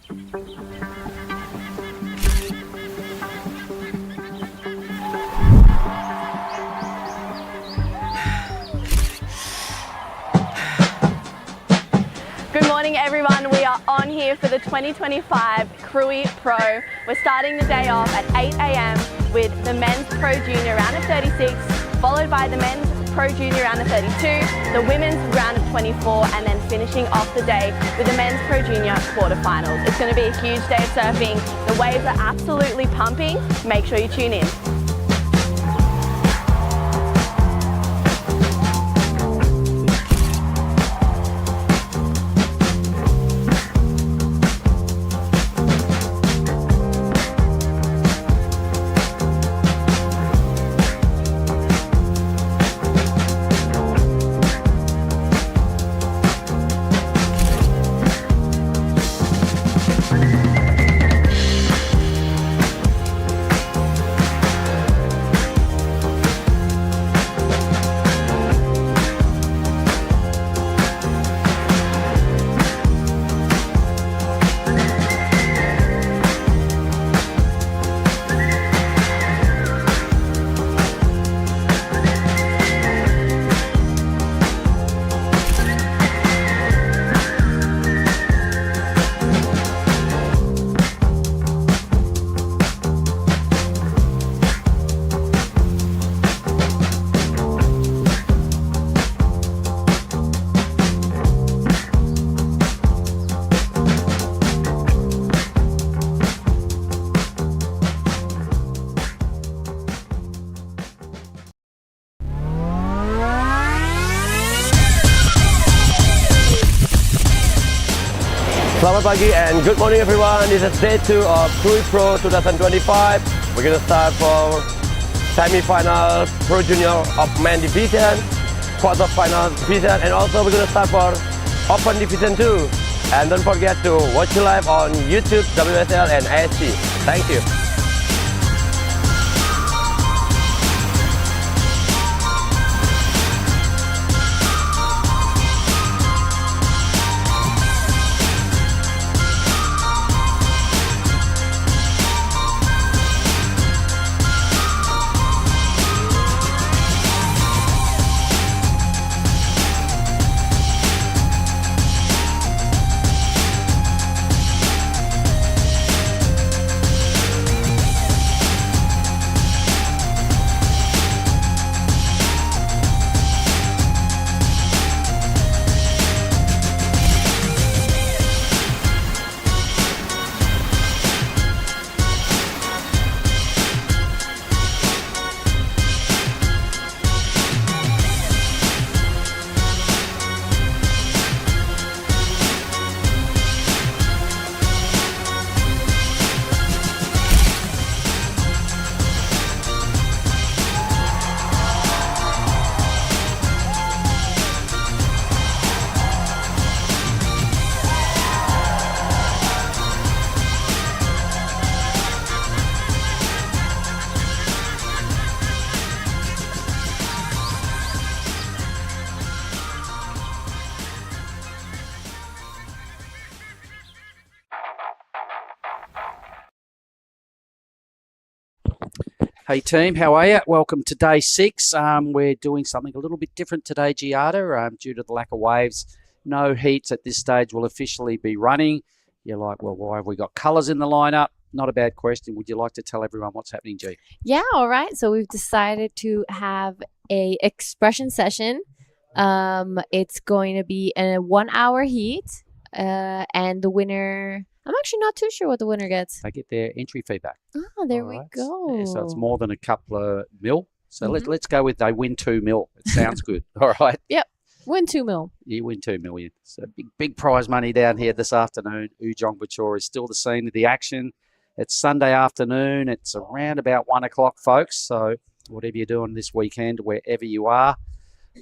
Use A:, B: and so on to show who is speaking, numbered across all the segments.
A: Good morning everyone, we are on here for the 2025 Krui Pro. We're starting the day off at 8 AM with the men's Pro Junior round of 36, followed by the men's Pro Junior round of 32, the women's round of 24, and then finishing off the day with the men's Pro Junior quarterfinals. It's going to be a huge day of surfing. The waves are absolutely pumping. Make sure you tune in.
B: Selamat pagi and good morning everyone. This is day 2 of Krui Pro 2025. We're going to start for semi-final Pro Junior of Men Division, quarter-final division, and also we're going to start for Open Division 2. And don't forget to watch it live on YouTube, WSL and ASC. Thank you.
C: Hey team, how are you? Welcome to day 6. We're doing something a little bit different today, Giada, due to the lack of waves. No heats at this stage will officially be running. You're like, well, why have we got colours in the lineup? Not a bad question. Would you like to tell everyone what's happening, G?
D: Yeah, all right. So we've decided to have a expression session. It's going to be a 1-hour heat, and the winner, I'm actually not too sure what the winner gets.
C: They get their entry fee back.
D: Oh, there we go.
C: Yeah, so it's more than a couple of mil. So let's go with they win 2 mil. It sounds good. All right.
D: Yep. Win 2 mil.
C: You win 2 million. So big prize money down here this afternoon. Ujong Bachor is still the scene of the action. It's Sunday afternoon. It's around about 1 o'clock, folks. So whatever you're doing this weekend, wherever you are,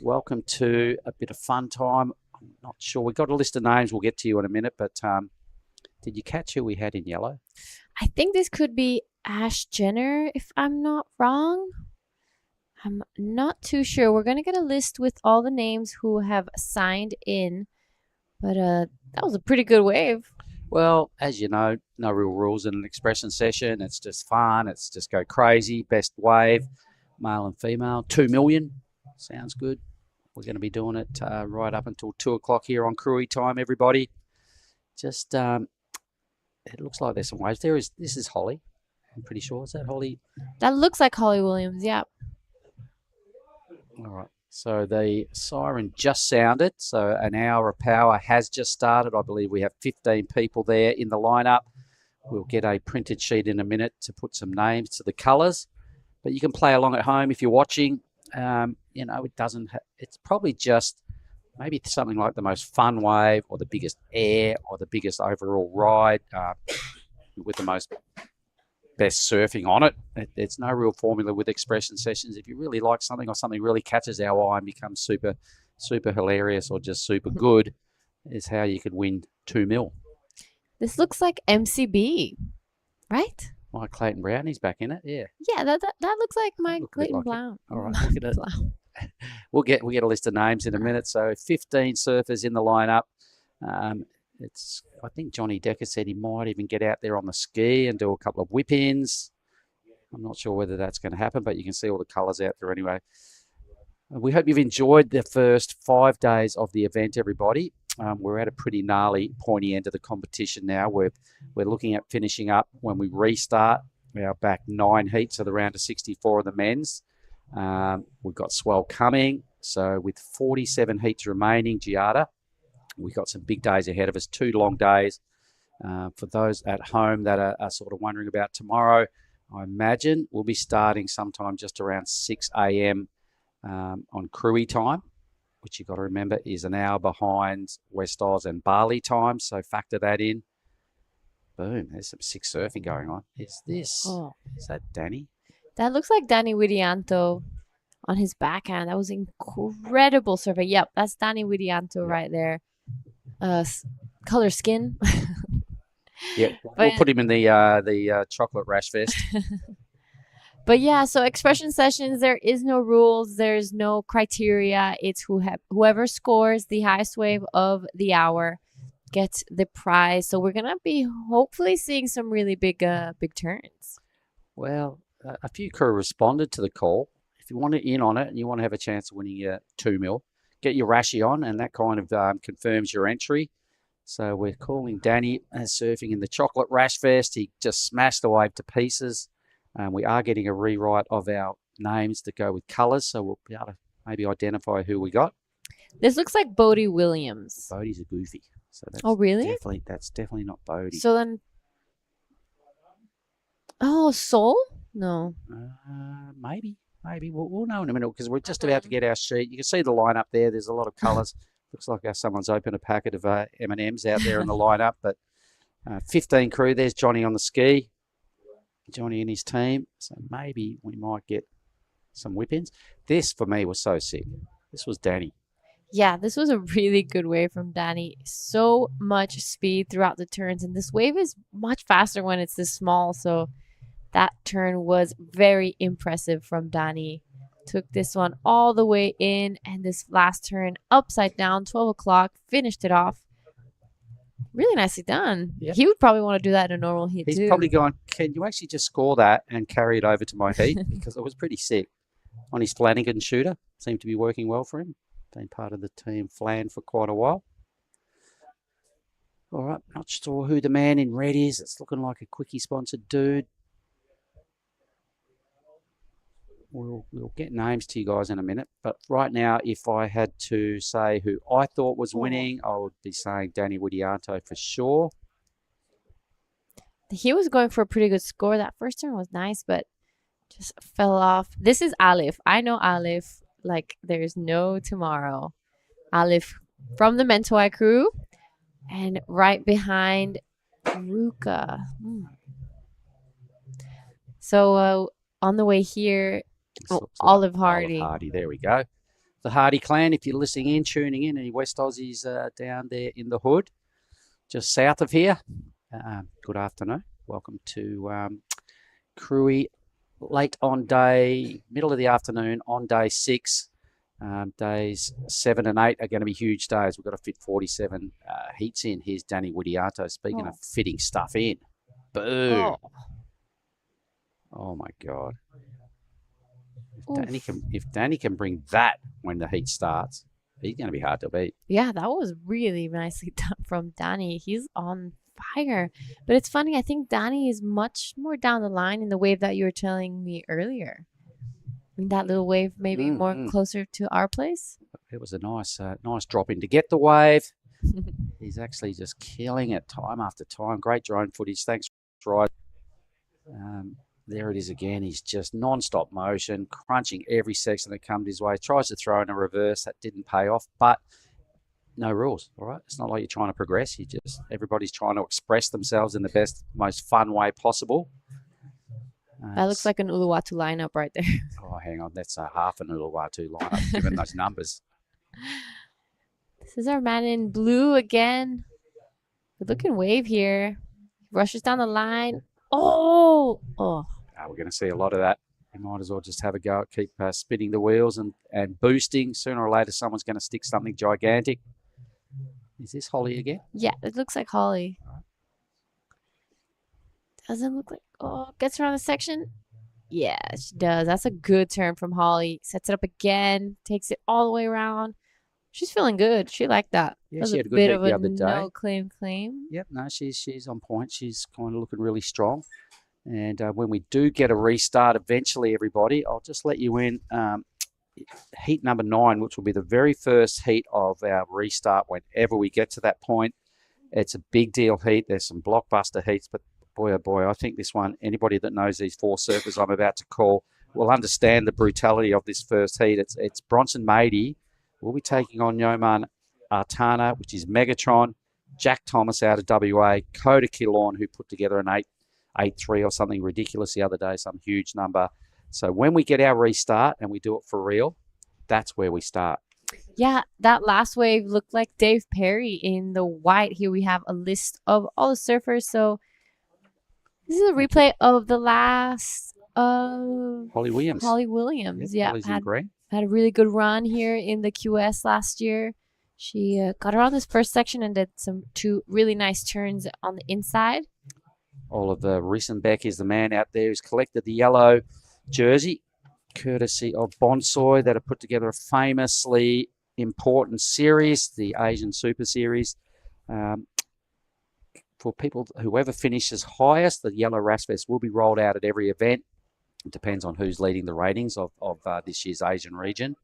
C: welcome to a bit of fun time. I'm not sure. We've got a list of names. We'll get to you in a minute. But did you catch who we had in yellow?
D: I think this could be Ash Jenner, if I'm not wrong. I'm not too sure. We're going to get a list with all the names who have signed in. But that was a pretty good wave.
C: Well, as you know, no real rules in an expression session. It's just fun. It's just go crazy. Best wave, male and female. 2 million. Sounds good. We're going to be doing it right up until 2 o'clock here on Krui time, everybody. Just, it looks like there's some waves. This is Holly. I'm pretty sure. Is that Holly?
D: That looks like Holly Williams. Yeah.
C: All right. So the siren just sounded. So an hour of power has just started. I believe we have 15 people there in the lineup. We'll get a printed sheet in a minute to put some names to the colours. But you can play along at home if you're watching. You know, it doesn't. It's probably just maybe something like the most fun wave, or the biggest air, or the biggest overall ride with the most best surfing on it. It's no real formula with expression sessions. If you really like something, or something really catches our eye and becomes super, super hilarious, or just super good, is how you could win 2 mil.
D: This looks like MCB, right?
C: Mike Clayton Brown, he's back in it. Yeah.
D: Yeah, that looks like Mike
C: Look a bit
D: Clayton
C: like it.
D: Brown.
C: All right, look at it. We'll get a list of names in a minute. So 15 surfers in the lineup. I think Johnny Decker said he might even get out there on the ski and do a couple of whip-ins. I'm not sure whether that's going to happen, but you can see all the colours out there anyway. We hope you've enjoyed the first 5 days of the event, everybody. We're at a pretty gnarly, pointy end of the competition now. We're looking at finishing up when we restart our back 9 heats of the round of 64 of the men's. We've got swell coming. So with 47 heats remaining, Giada, we've got some big days ahead of us, 2 long days. For those at home that are sort of wondering about tomorrow, I imagine we'll be starting sometime just around 6 a.m. On Krui time, which you've got to remember is an hour behind West Oz and Bali time. So factor that in. Boom, there's some sick surfing going on. Is that Danny?
D: That looks like Danny Widianto on his backhand. That was incredible surfing. Yep, that's Danny Widianto right there. Color skin.
C: Yeah, we'll put him in the chocolate rash vest.
D: But yeah, so expression sessions, there is no rules. There's no criteria. It's whoever scores the highest wave of the hour gets the prize. So we're going to be hopefully seeing some really big turns.
C: Well, a few crew responded to the call. If you want to in on it and you want to have a chance of winning your 2 mil, get your rashi on, and that kind of confirms your entry. So we're calling Danny surfing in the chocolate rash vest. He just smashed the wave to pieces. We are getting a rewrite of our names to go with colours, so we'll be able to maybe identify who we got.
D: This looks like Bodie Williams.
C: Bodie's a goofy. So that's
D: really?
C: That's definitely not Bodie.
D: So then, Soul? No.
C: Maybe. We'll know in a minute because we're just about to get our sheet. You can see the lineup there. There's a lot of colours. Looks like someone's opened a packet of M&Ms out there in the lineup. But 15 crew. There's Johnny on the ski. Johnny and his team. So maybe we might get some whip-ins. This, for me, was so sick. This was Danny.
D: Yeah, this was a really good wave from Danny. So much speed throughout the turns. And this wave is much faster when it's this small. So that turn was very impressive from Danny. Took this one all the way in. And this last turn upside down, 12 o'clock, finished it off. Really nicely done. Yep. He would probably want to do that in a normal heat too.
C: He's probably going, can you actually just score that and carry it over to my heat? Because it was pretty sick. On his Flanagan shooter. Seemed to be working well for him. Been part of the team Flan for quite a while. All right, not sure who the man in red is. It's looking like a quickie sponsored dude. We'll get names to you guys in a minute. But right now, if I had to say who I thought was winning, I would be saying Danny Widianto for sure.
D: He was going for a pretty good score. That first turn was nice, but just fell off. This is Alif. I know Alif like there's no tomorrow. Alif from the Mentoi crew. And right behind Ruka. So on the way here, Olive Hardy.
C: Olive Hardy, there we go. The Hardy clan, if you're listening in, tuning in, any West Aussies down there in the hood, just south of here, good afternoon. Welcome to Krui, late on day, middle of the afternoon on day 6. Days 7 and 8 are going to be huge days. We've got to fit 47 heats in. Here's Danny Widiato. Speaking of fitting stuff in. Boom. Oh my God. If Danny can bring that when the heat starts, he's going to be hard to beat.
D: Yeah, that was really nicely done from Danny. He's on fire. But it's funny, I think Danny is much more down the line in the wave that you were telling me earlier. I mean, that little wave maybe more closer to our place.
C: It was a nice drop in to get the wave. He's actually just killing it time after time. Great drone footage. Thanks, Ryan. There it is again. He's just non-stop motion, crunching every section that comes his way. Tries to throw in a reverse. That didn't pay off, but no rules, all right? It's not like you're trying to progress. Everybody's trying to express themselves in the best, most fun way possible.
D: That looks like an Uluwatu lineup right there.
C: Oh, hang on. That's a half an Uluwatu lineup, given those numbers.
D: This is our man in blue again. Good looking wave here. Rushes down the line. Oh.
C: We're going to see a lot of that. You might as well just have a go at keep spinning the wheels and boosting. Sooner or later, someone's going to stick something gigantic. Is this Holly again?
D: Yeah, it looks like Holly. Doesn't look like... Oh, gets around the section. Yeah, she does. That's a good turn from Holly. Sets it up again. Takes it all the way around. She's feeling good. She liked that.
C: Yeah,
D: that
C: she had a good
D: bit
C: heat
D: of
C: the
D: a
C: other day.
D: no claim.
C: Yep, no, she's on point. She's kind of looking really strong. And when we do get a restart eventually, everybody, I'll just let you in heat number 9, which will be the very first heat of our restart whenever we get to that point. It's a big deal heat. There's some blockbuster heats, but boy, oh boy, I think this one, anybody that knows these 4 surfers I'm about to call will understand the brutality of this first heat. It's Bronson Mady. We'll be taking on Yoman Artana, which is Megatron, Jack Thomas out of WA, Coda Killorn, who put together an 8.3 or something ridiculous the other day, some huge number. So when we get our restart and we do it for real, that's where we start.
D: Yeah, that last wave looked like Dave Perry in the white. Here we have a list of all the surfers. So this is a replay of the last
C: Holly Williams.
D: Yeah, had a really good run here in the QS last year. She got around this first section and did 2 really nice turns on the inside.
C: Oliver Rissenbeck is the man out there who's collected the yellow jersey, courtesy of Bonsoy, that have put together a famously important series, the Asian Super Series. For people, whoever finishes highest, the yellow Rasvest will be rolled out at every event. It depends on who's leading the ratings of this year's Asian region.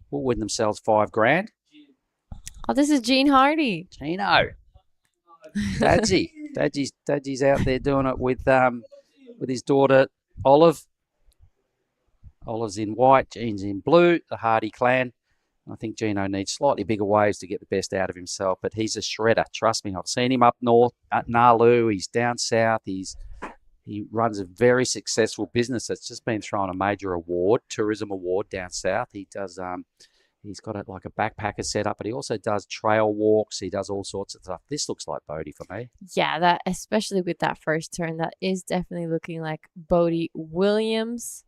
C: Will win themselves $5,000.
D: Oh, this is Gene Hardy.
C: Gino. Dadsy's out there doing it with his daughter Olive. Olive's in white, Gene's in blue, the Hardy clan. I think Gino needs slightly bigger waves to get the best out of himself, but he's a shredder. Trust me, I've seen him up north at Nalu. He's down south. He runs a very successful business that's just been thrown a major award, tourism award down south. He does. He's got like a backpacker set up, but he also does trail walks. He does all sorts of stuff. This looks like Bodie for me. Yeah,
D: that especially with that first turn, that is definitely looking like Bodie Williams.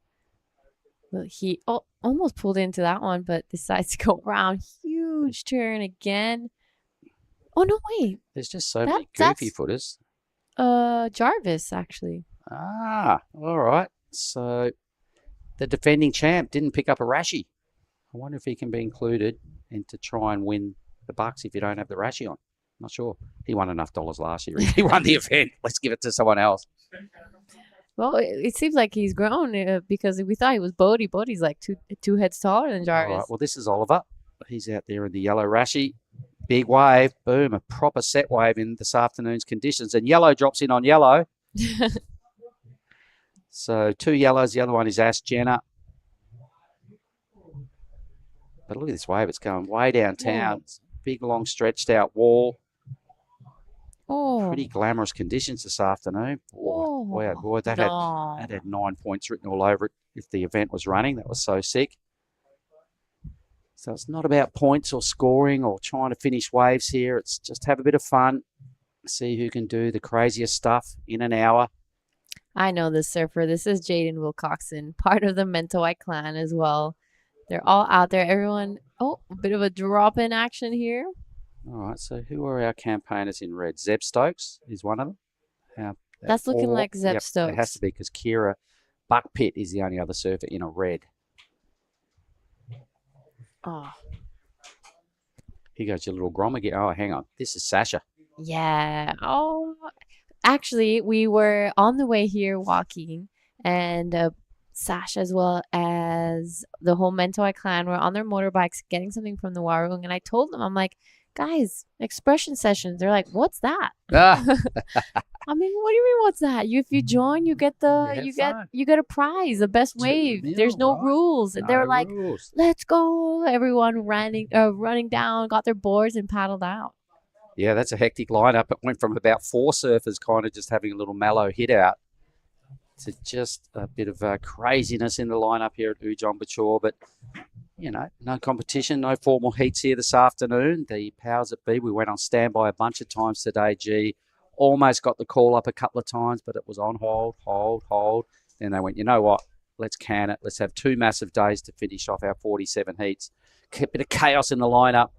D: Well, he almost pulled into that one, but decides to go around. Huge turn again. Oh, no, wait.
C: There's just so many goofy footers.
D: Jarvis, actually.
C: Ah, all right. So the defending champ didn't pick up a Rashi. I wonder if he can be included and to try and win the bucks if you don't have the Rashi on. Not sure. He won enough dollars last year. He won the event. Let's give it to someone else.
D: Well, it seems like he's grown because we thought he was Bodie. Bodie's like two heads taller than Jarvis.
C: All right. Well, this is Oliver. He's out there in the yellow Rashi. Big wave. Boom. A proper set wave in this afternoon's conditions. And yellow drops in on yellow. So 2 yellows. The other one is Ash Jenner. But look at this wave. It's going way downtown. Big, long, stretched out wall.
D: Oh.
C: Pretty glamorous conditions this afternoon. Boy, that had 9 points written all over it if the event was running. That was so sick. So it's not about points or scoring or trying to finish waves here. It's just have a bit of fun. See who can do the craziest stuff in an hour.
D: I know this surfer. This is Jaden Wilcoxon, part of the Mentawai clan as well. They're all out there. Everyone. Oh, a bit of a drop in action here.
C: All right, so who are our campaigners in red? Zeb Stokes is one of them.
D: That's looking like Zeb
C: Yep,
D: Stokes.
C: it has to be because Kira Buckpit is the only other surfer in a red.
D: Oh,
C: Here goes your little Grom again. Oh, hang on. This is Sasha.
D: yeah. Oh, actually, we were on the way here walking, and Sash, as well as the whole Mentoi clan, were on their motorbikes getting something from the Warung. And I told them, I'm like, guys, expression sessions. They're like, what's that?
C: Ah,
D: I mean, what do you mean? What's that? If you join, you get you get a prize, the best wave. There's no rules. And they were like,
C: rules.
D: let's go! Everyone running down, got their boards and paddled out.
C: Yeah, that's a hectic lineup. It went from about 4 surfers kind of just having a little mellow hit out to just a bit of craziness in the lineup here at Ujong Bachor. But, no competition, no formal heats here this afternoon. The powers that be, we went on standby a bunch of times today, G. Almost got the call up a couple of times, but it was on hold. Then they went, you know what? Let's can it. Let's have 2 massive days to finish off our 47 heats. A bit of chaos in the lineup.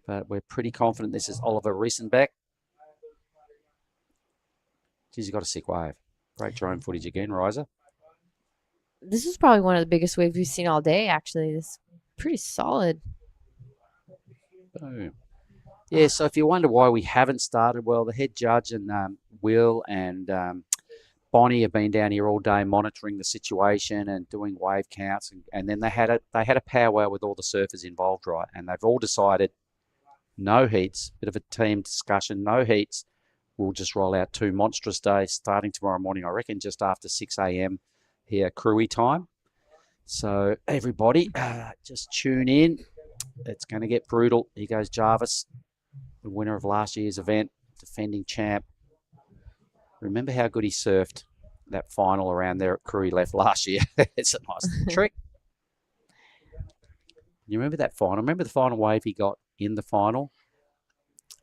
C: But we're pretty confident this is Oliver Riesenbeck. Geez, he's got a sick wave. Great drone footage again, Riser.
D: This is probably one of the biggest waves we've seen all day, actually. This is pretty solid.
C: Boom. Yeah, so if you wonder why we haven't started, well, the head judge and Will and Bonnie have been down here all day monitoring the situation and doing wave counts. And then they had a powwow with all the surfers involved, right? And they've all decided no heats, bit of a team discussion, no heats. We'll just roll out 2 monstrous days starting tomorrow morning, I reckon, just after 6 a.m. here, Krui time. So everybody, just tune in. It's going to get brutal. Here goes Jarvis, the winner of last year's event, defending champ. Remember how good he surfed that final around there at Krui left last year? It's a nice little trick. You remember that final? Remember the final wave he got in the final?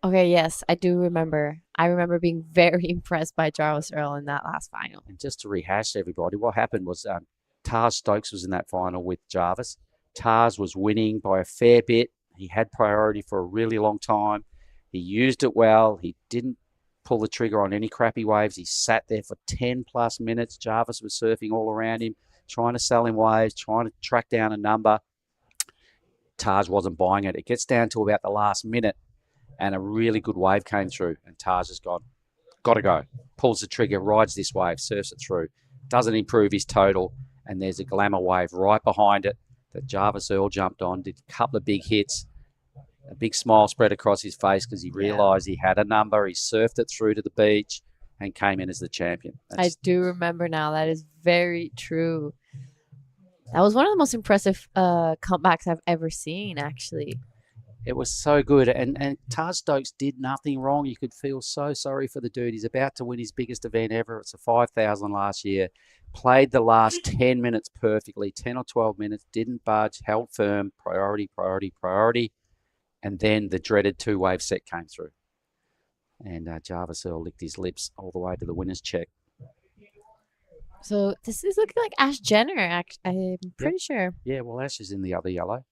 D: Okay, yes, I do remember. I remember being very impressed by Jarvis Earl in that last final.
C: And just to rehash to everybody, what happened was Taj Stokes was in that final with Jarvis. Taj was winning by a fair bit. He had priority for a really long time. He used it well. He didn't pull the trigger on any crappy waves. He sat there for 10 plus minutes. Jarvis was surfing all around him, trying to sell him waves, trying to track down a number. Taj wasn't buying it. It gets down to about the last minute and a really good wave came through and Taj has got to go. Pulls the trigger, rides this wave, surfs it through. Doesn't improve his total and there's a glamour wave right behind it that Jarvis Earl jumped on, did a couple of big hits. A big smile spread across his face because he realised he had a number. He surfed it through to the beach and came in as the champion.
D: I do remember now. That is very true. That was one of the most impressive comebacks I've ever seen, actually.
C: It was so good. And Taj Stokes did nothing wrong. You could feel so sorry for the dude. He's about to win his biggest event ever. It's a 5,000 last year. Played the last 10 minutes perfectly, 10 or 12 minutes, didn't budge, held firm, priority. And then the dreaded 2-wave set came through. And Jarvis Earl licked his lips all the way to the winner's check.
D: So this is looking like Ash Jenner, I'm pretty sure.
C: Yeah, well, Ash is in the other yellow.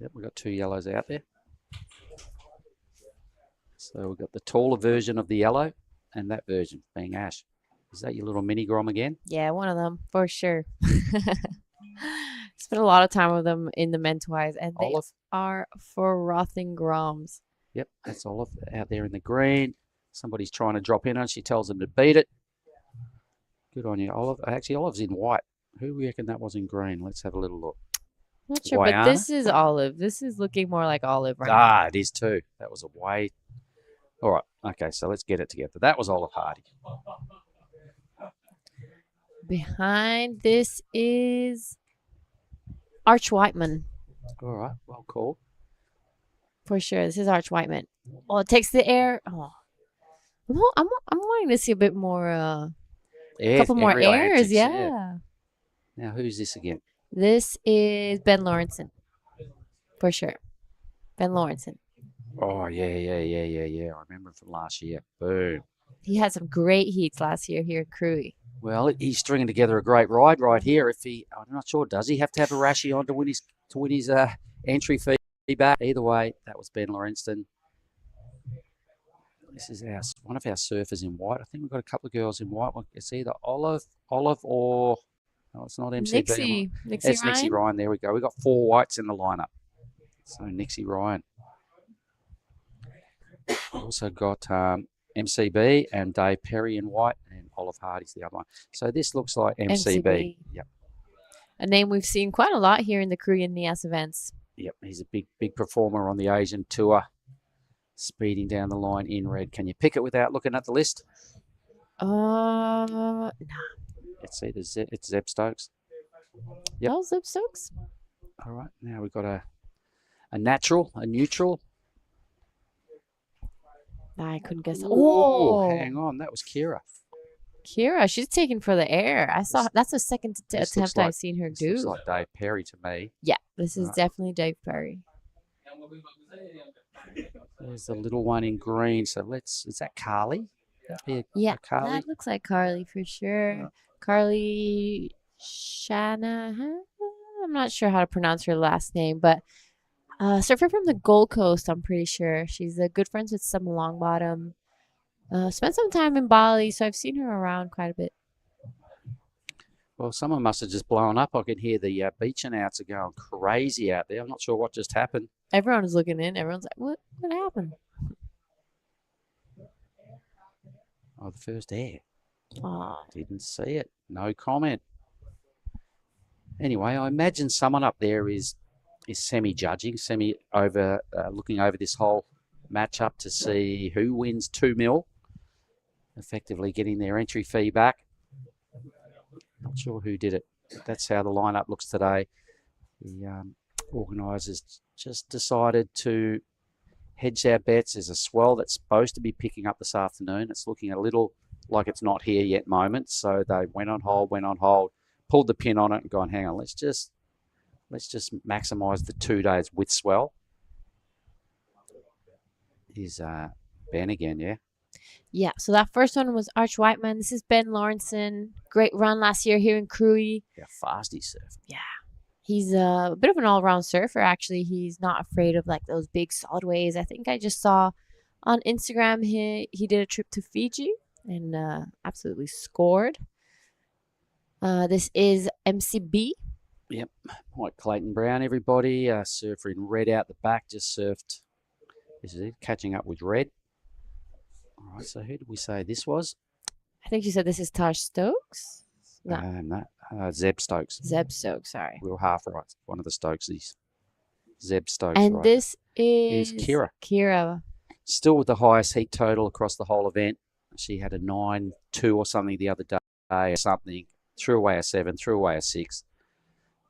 C: Yep, we've got 2 yellows out there. So we've got the taller version of the yellow and that version being Ash. Is that your little mini Grom again?
D: Yeah, one of them, for sure. Spent a lot of time with them in the Mentois, and they are frothing Groms.
C: Yep, that's Olive out there in the green. Somebody's trying to drop in on. She tells them to beat it. Good on you, Olive. Actually, Olive's in white. Who do we reckon that was in green? Let's have a little look.
D: Not sure, but this is Olive. This is looking more like Olive right now.
C: It is too. That was a way. All right. Okay, so let's get it together. That was Olive Hardy.
D: Behind this is Arch Whiteman.
C: All right. Well called.
D: For sure. This is Arch Whiteman. Oh, it takes the air. Oh. I'm wanting to see a bit more, a couple more airs. Yeah.
C: Now, who's this again?
D: This is Ben Lawrenson. For sure. Ben Lawrenson.
C: Oh, yeah. I remember him from last year. Boom.
D: He had some great heats last year here at Krui.
C: Well, he's stringing together a great ride right here. I'm not sure, does he have to have a rashie on to win his entry fee back? Either way, that was Ben Lawrenston. This is one of our surfers in white. I think we've got a couple of girls in white. It's either Olive, or no, it's not MCB.
D: Nixie
C: It's Nixie Ryan. There we go. We've got 4 whites in the lineup. So Nixie Ryan. Also got MCB and Dave Perry in white, and Olive Hardy's the other one. So this looks like MCB. Yep.
D: A name we've seen quite a lot here in the Krui and Nias events.
C: Yep, he's a big performer on the Asian tour. Speeding down the line in red. Can you pick it without looking at the list?
D: No.
C: It's either it's Zeb Stokes.
D: Yep. Oh, Zeb Stokes.
C: All right, now we've got a neutral.
D: I couldn't guess.
C: Oh, hang on, that was Kira.
D: She's taking for the air. I saw that's the second attempt I've seen her do.
C: Looks like Dave Perry to me.
D: Yeah, this is definitely Dave Perry.
C: There's a little one in green. So is that Carly?
D: Yeah,
C: Carly?
D: that looks like Carly for sure. Carly Shanahan. I'm not sure how to pronounce her last name, but surfer from the Gold Coast, I'm pretty sure. She's good friends with some Longbottom. Spent some time in Bali, so I've seen her around quite a bit.
C: Well, someone must have just blown up. I could hear the beach announcer going crazy out there. I'm not sure what just happened.
D: Everyone was looking in. Everyone's like, what happened?
C: Oh, the first air.
D: Oh.
C: Didn't see it. No comment. Anyway, I imagine someone up there is semi-judging, looking over this whole matchup to see who wins 2 mil, effectively getting their entry fee back. Not sure who did it. That's how the lineup looks today. The organisers just decided to hedge our bets. There's a swell that's supposed to be picking up this afternoon. It's looking a little like it's not here yet moment. So they went on hold, pulled the pin on it and gone, hang on, let's just maximise the 2 days with swell. Is Ben again, yeah?
D: Yeah, so that first one was Arch Whiteman. This is Ben Lawrenson. Great run last year here in Krui.
C: Yeah, fast he's surfing.
D: Yeah. He's a bit of an all-around surfer, actually. He's not afraid of like those big solid waves. I think I just saw on Instagram he did a trip to Fiji and absolutely scored. This is MCB.
C: Yep, White Clayton Brown, everybody. Surfer in red out the back, just surfed. This is it, catching up with red. All right, so who did we say this was?
D: I think you said this is Taj Stokes.
C: No, Zeb Stokes.
D: Zeb Stokes, sorry.
C: We were half right. One of the Stokesies. Zeb Stokes.
D: And
C: right.
D: this is
C: Kira.
D: Kira.
C: Still with the highest heat total across the whole event. She had a 9.2 or something the other day or something. Threw away a 7, threw away a 6.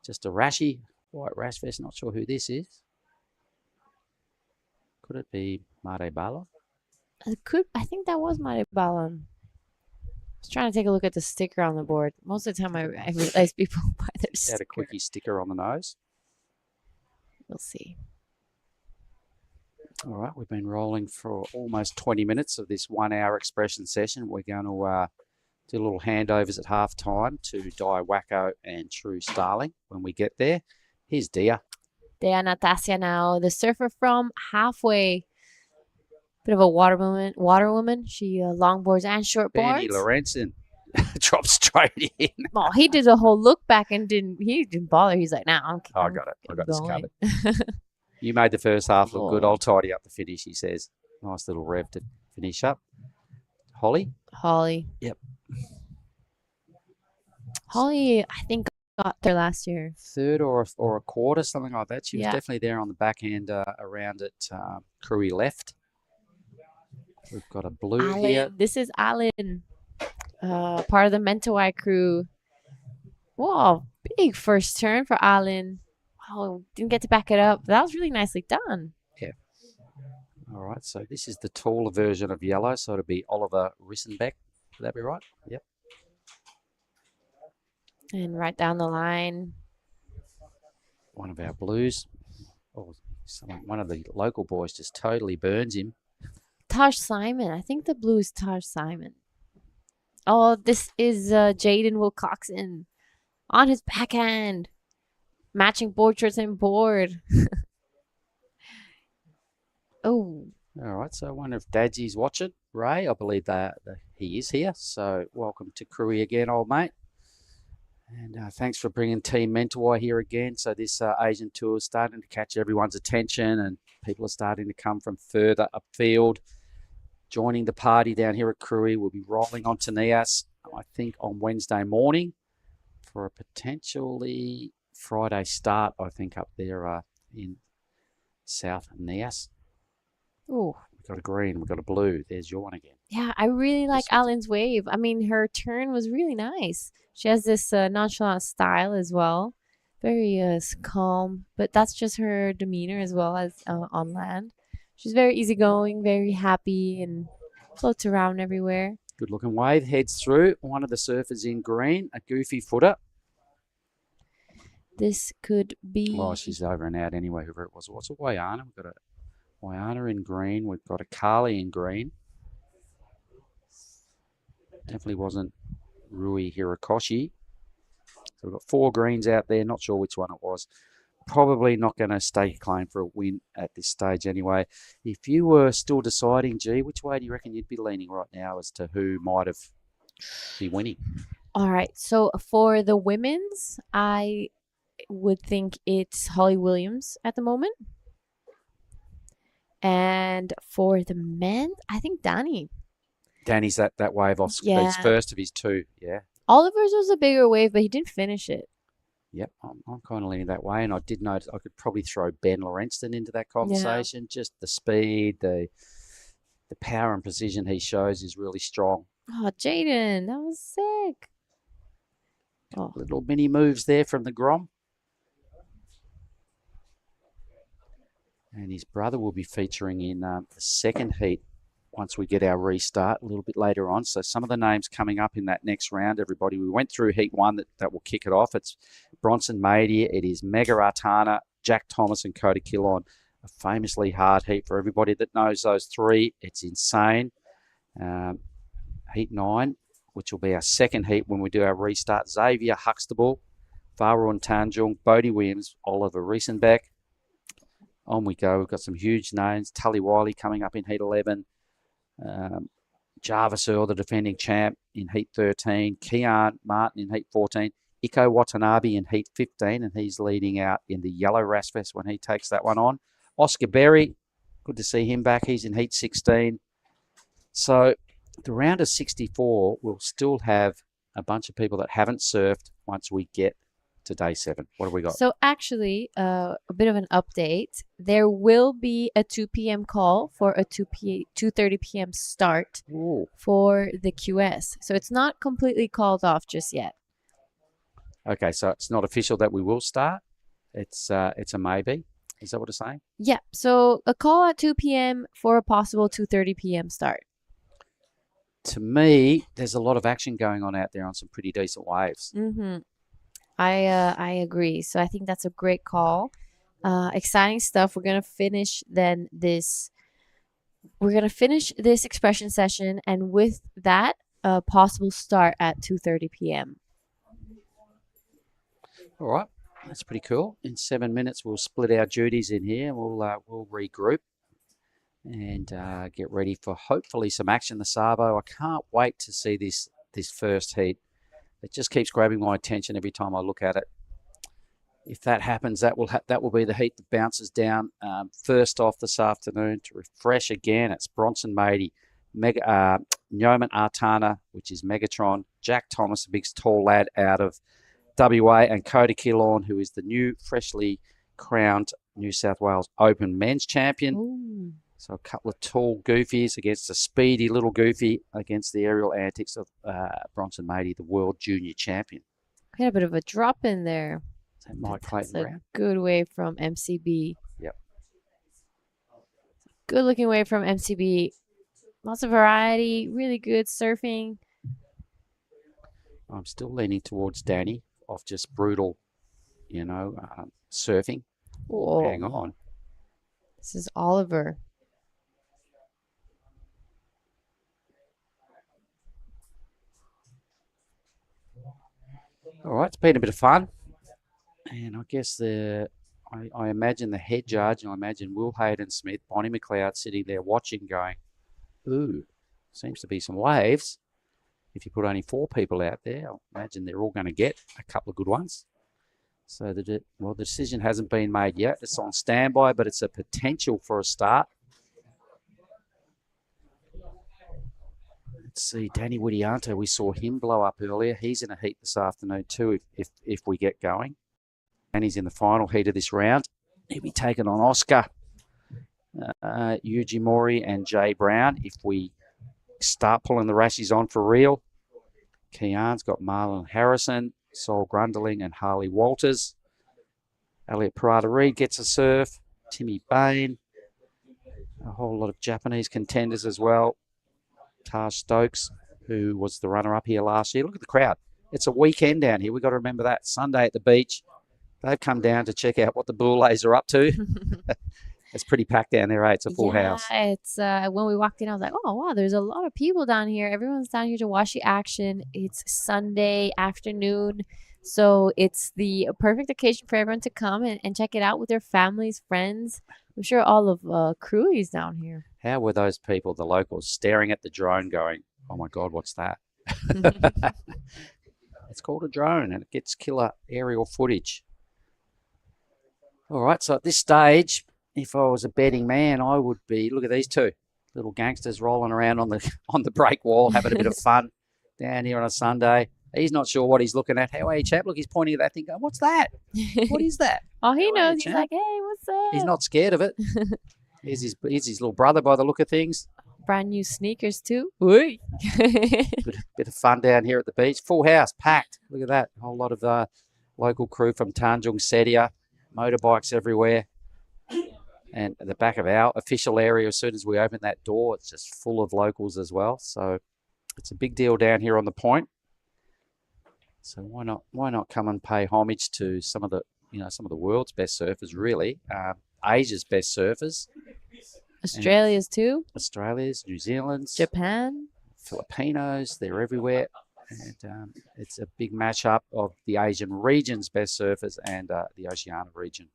C: Just a rashie, white rash vest. Not sure who this is. Could it be Mare Bala?
D: I think that was Mare Balon. I was trying to take a look at the sticker on the board. Most of the time I realize people buy their sticker.
C: Had a quickie sticker on the nose.
D: We'll see.
C: All right, we've been rolling for almost 20 minutes of this 1 hour expression session. We're going to do little handovers at half time to Di Wacko and True Starling when we get there. Here's Dia.
D: Dia Natasha now, the surfer from halfway. Bit of a water woman. She longboards and shortboards.
C: Benny Lorenzen dropped straight in.
D: Oh, he did a whole look back and he didn't bother. He's like, nah,
C: I got it. I got this covered. You made the first half look good. I'll tidy up the finish, he says. Nice little rev to finish up. Holly? Yep.
D: Holly, I think, got there last year.
C: Third or a quarter, something like that. She was definitely there on the back end around at Krui left. We've got a blue here.
D: This is Alan, part of the Mentawai crew. Whoa, big first turn for Alan. Oh, didn't get to back it up. That was really nicely done.
C: Yeah. All right, so this is the taller version of yellow, so it'll be Oliver Rissenbeck. Would that be right? Yep.
D: And right down the line.
C: One of our blues. Oh, one of the local boys just totally burns him.
D: Taj Simon. I think the blue is Taj Simon. Oh, this is Jaden Wilcoxon on his backhand. Matching board shorts and board. Oh,
C: All right, so I wonder if Dadsy's watching. Ray, I believe that he is here. So welcome to Krui again, old mate. And thanks for bringing Team Mentor here again. So this Asian tour is starting to catch everyone's attention, and people are starting to come from further upfield, joining the party down here at Krui. We'll be rolling on to Nias, I think, on Wednesday morning for a potentially Friday start, I think, up there in South Nias.
D: oh.
C: We've got a green, we've got a blue. There's your one again.
D: Yeah, I really like
C: This one's-
D: Alan's wave. I mean, her turn was really nice. She has this nonchalant style as well. Very calm, but that's just her demeanor as well as on land. She's very easygoing, very happy, and floats around everywhere.
C: Good looking wave, heads through. One of the surfers in green, a goofy footer.
D: This could be.
C: Well, she's over and out anyway, whoever it was. What's a Wayana? We've got a Wayana in green. We've got a Carly in green. Definitely wasn't Rui Hirakoshi. So we've got 4 greens out there. Not sure which one it was. Probably not going to stake a claim for a win at this stage anyway. If you were still deciding, G, which way do you reckon you'd be leaning right now as to who might have be winning?
D: All right. So for the women's, I would think it's Holly Williams at the moment. And for the men, I think Danny.
C: Danny's that wave off.
D: Yeah.
C: He's first of his 2. Yeah.
D: Oliver's was a bigger wave, but he didn't finish it.
C: Yep, I'm kind of leaning that way, and I did notice I could probably throw Ben Lorenston into that conversation. Just the speed, the power and precision he shows is really strong.
D: Oh, Jaden, that was sick. Oh,
C: Little mini moves there from the Grom. And his brother will be featuring in the second heat once we get our restart a little bit later on. So some of the names coming up in that next round, everybody. We went through heat 1 that will kick it off. It's Bronson Mady, it is Mega Artana, Jack Thomas and Coda Killon. A famously hard heat for everybody that knows those 3. It's insane. Heat 9, which will be our second heat when we do our restart. Xavier Huxtable, Varun Tanjung, Bodie Williams, Oliver Riesenbeck. On we go. We've got some huge names. Tully Wiley coming up in heat 11. Jarvis Earl, the defending champ, in heat 13. Kean Martin in heat 14. Iko Watanabe in heat 15, and he's leading out in the yellow Rasfest when he takes that one on. Oscar Berry, good to see him back. He's in heat 16. So the round of 64 will still have a bunch of people that haven't surfed once we get to day 7. What have we got?
D: so actually, a bit of an update. There will be a 2 p.m. call for a 2:30 p.m. start
C: Ooh.
D: for the QS. So it's not completely called off just yet.
C: Okay, so it's not official that we will start. It's a maybe. Is that what it's saying?
D: Yeah. So a call at 2 p.m. for a possible 2:30 p.m. start.
C: To me, there's a lot of action going on out there on some pretty decent waves.
D: Mm-hmm. I agree. So I think that's a great call. Exciting stuff. We're gonna finish then this. We're gonna finish this expression session, and with that, a possible start at 2:30 p.m.
C: All right, that's pretty cool. In 7 minutes, we'll split our duties in here, and we'll regroup and get ready for hopefully some action. The Savo. I can't wait to see this first heat. It just keeps grabbing my attention every time I look at it. If that happens, that will be the heat that bounces down first off this afternoon to refresh again. It's Bronson Mady, Nyoman Artana, which is Megatron, Jack Thomas, a big tall lad out of WA, and Coda Killon, who is the new freshly crowned New South Wales Open men's champion.
D: Ooh.
C: So a couple of tall goofies against a speedy little goofy against the aerial antics of Bronson Mady, the world junior champion.
D: We had a bit of a drop in there.
C: Is that Mike
D: That's
C: Clayton
D: a
C: Brown?
D: good wave from MCB.
C: Yep.
D: Good looking wave from MCB. Lots of variety, really good surfing.
C: I'm still leaning towards Danny off just brutal, surfing.
D: Whoa.
C: Hang on.
D: This is Oliver.
C: All right, it's been a bit of fun. And I guess I imagine the head judge, and I imagine Will Hayden Smith, Bonnie McLeod sitting there watching going, ooh, seems to be some waves. If you put only 4 people out there, I imagine they're all going to get a couple of good ones. So the decision hasn't been made yet. It's on standby, but it's a potential for a start. Let's see, Danny Widianto, we saw him blow up earlier. He's in a heat this afternoon too if we get going. And he's in the final heat of this round. He'll be taking on Oscar, Yuji Mori and Jay Brown if we start pulling the rashies on for real. Kian's got Marlon Harrison, Sol Grundling and Harley Walters. Elliot Parada-Reed gets a serve. Timmy Bain. A whole lot of Japanese contenders as well. Taj Stokes, who was the runner-up here last year. Look at the crowd. It's a weekend down here. We've got to remember that. Sunday at the beach. They've come down to check out what the Boulets are up to. It's pretty packed down there, eh? It's a full house.
D: It's when we walked in, I was like, oh, wow, there's a lot of people down here. Everyone's down here to watch the action. It's Sunday afternoon. So it's the perfect occasion for everyone to come and check it out with their families, friends. I'm sure all of Krui's down here.
C: How were those people, the locals, staring at the drone going, oh, my God, what's that? It's called a drone, and it gets killer aerial footage. All right, so at this stage, if I was a betting man, I would be, look at these 2 little gangsters rolling around on the break wall, having a bit of fun down here on a Sunday. He's not sure what he's looking at. How are you, chap? Look, he's pointing at that thing going, what's that? What is that?
D: Oh, he
C: How
D: knows.
C: you,
D: He's
C: chap?
D: like, hey, what's that?
C: He's not scared of it. Here's his little brother by the look of things.
D: Brand new sneakers, too. Bit
C: Bit of fun down here at the beach. Full house, packed. Look at that. A whole lot of local crew from Tanjung, Setia. Motorbikes everywhere. And at the back of our official area, as soon as we open that door, it's just full of locals as well. So it's a big deal down here on the point. So why not come and pay homage to some of the world's best surfers, really. Asia's best surfers.
D: Australia's too.
C: Australia's, New Zealand's.
D: Japan.
C: Filipinos, they're everywhere. And it's a big mashup of the Asian region's best surfers and the Oceania region.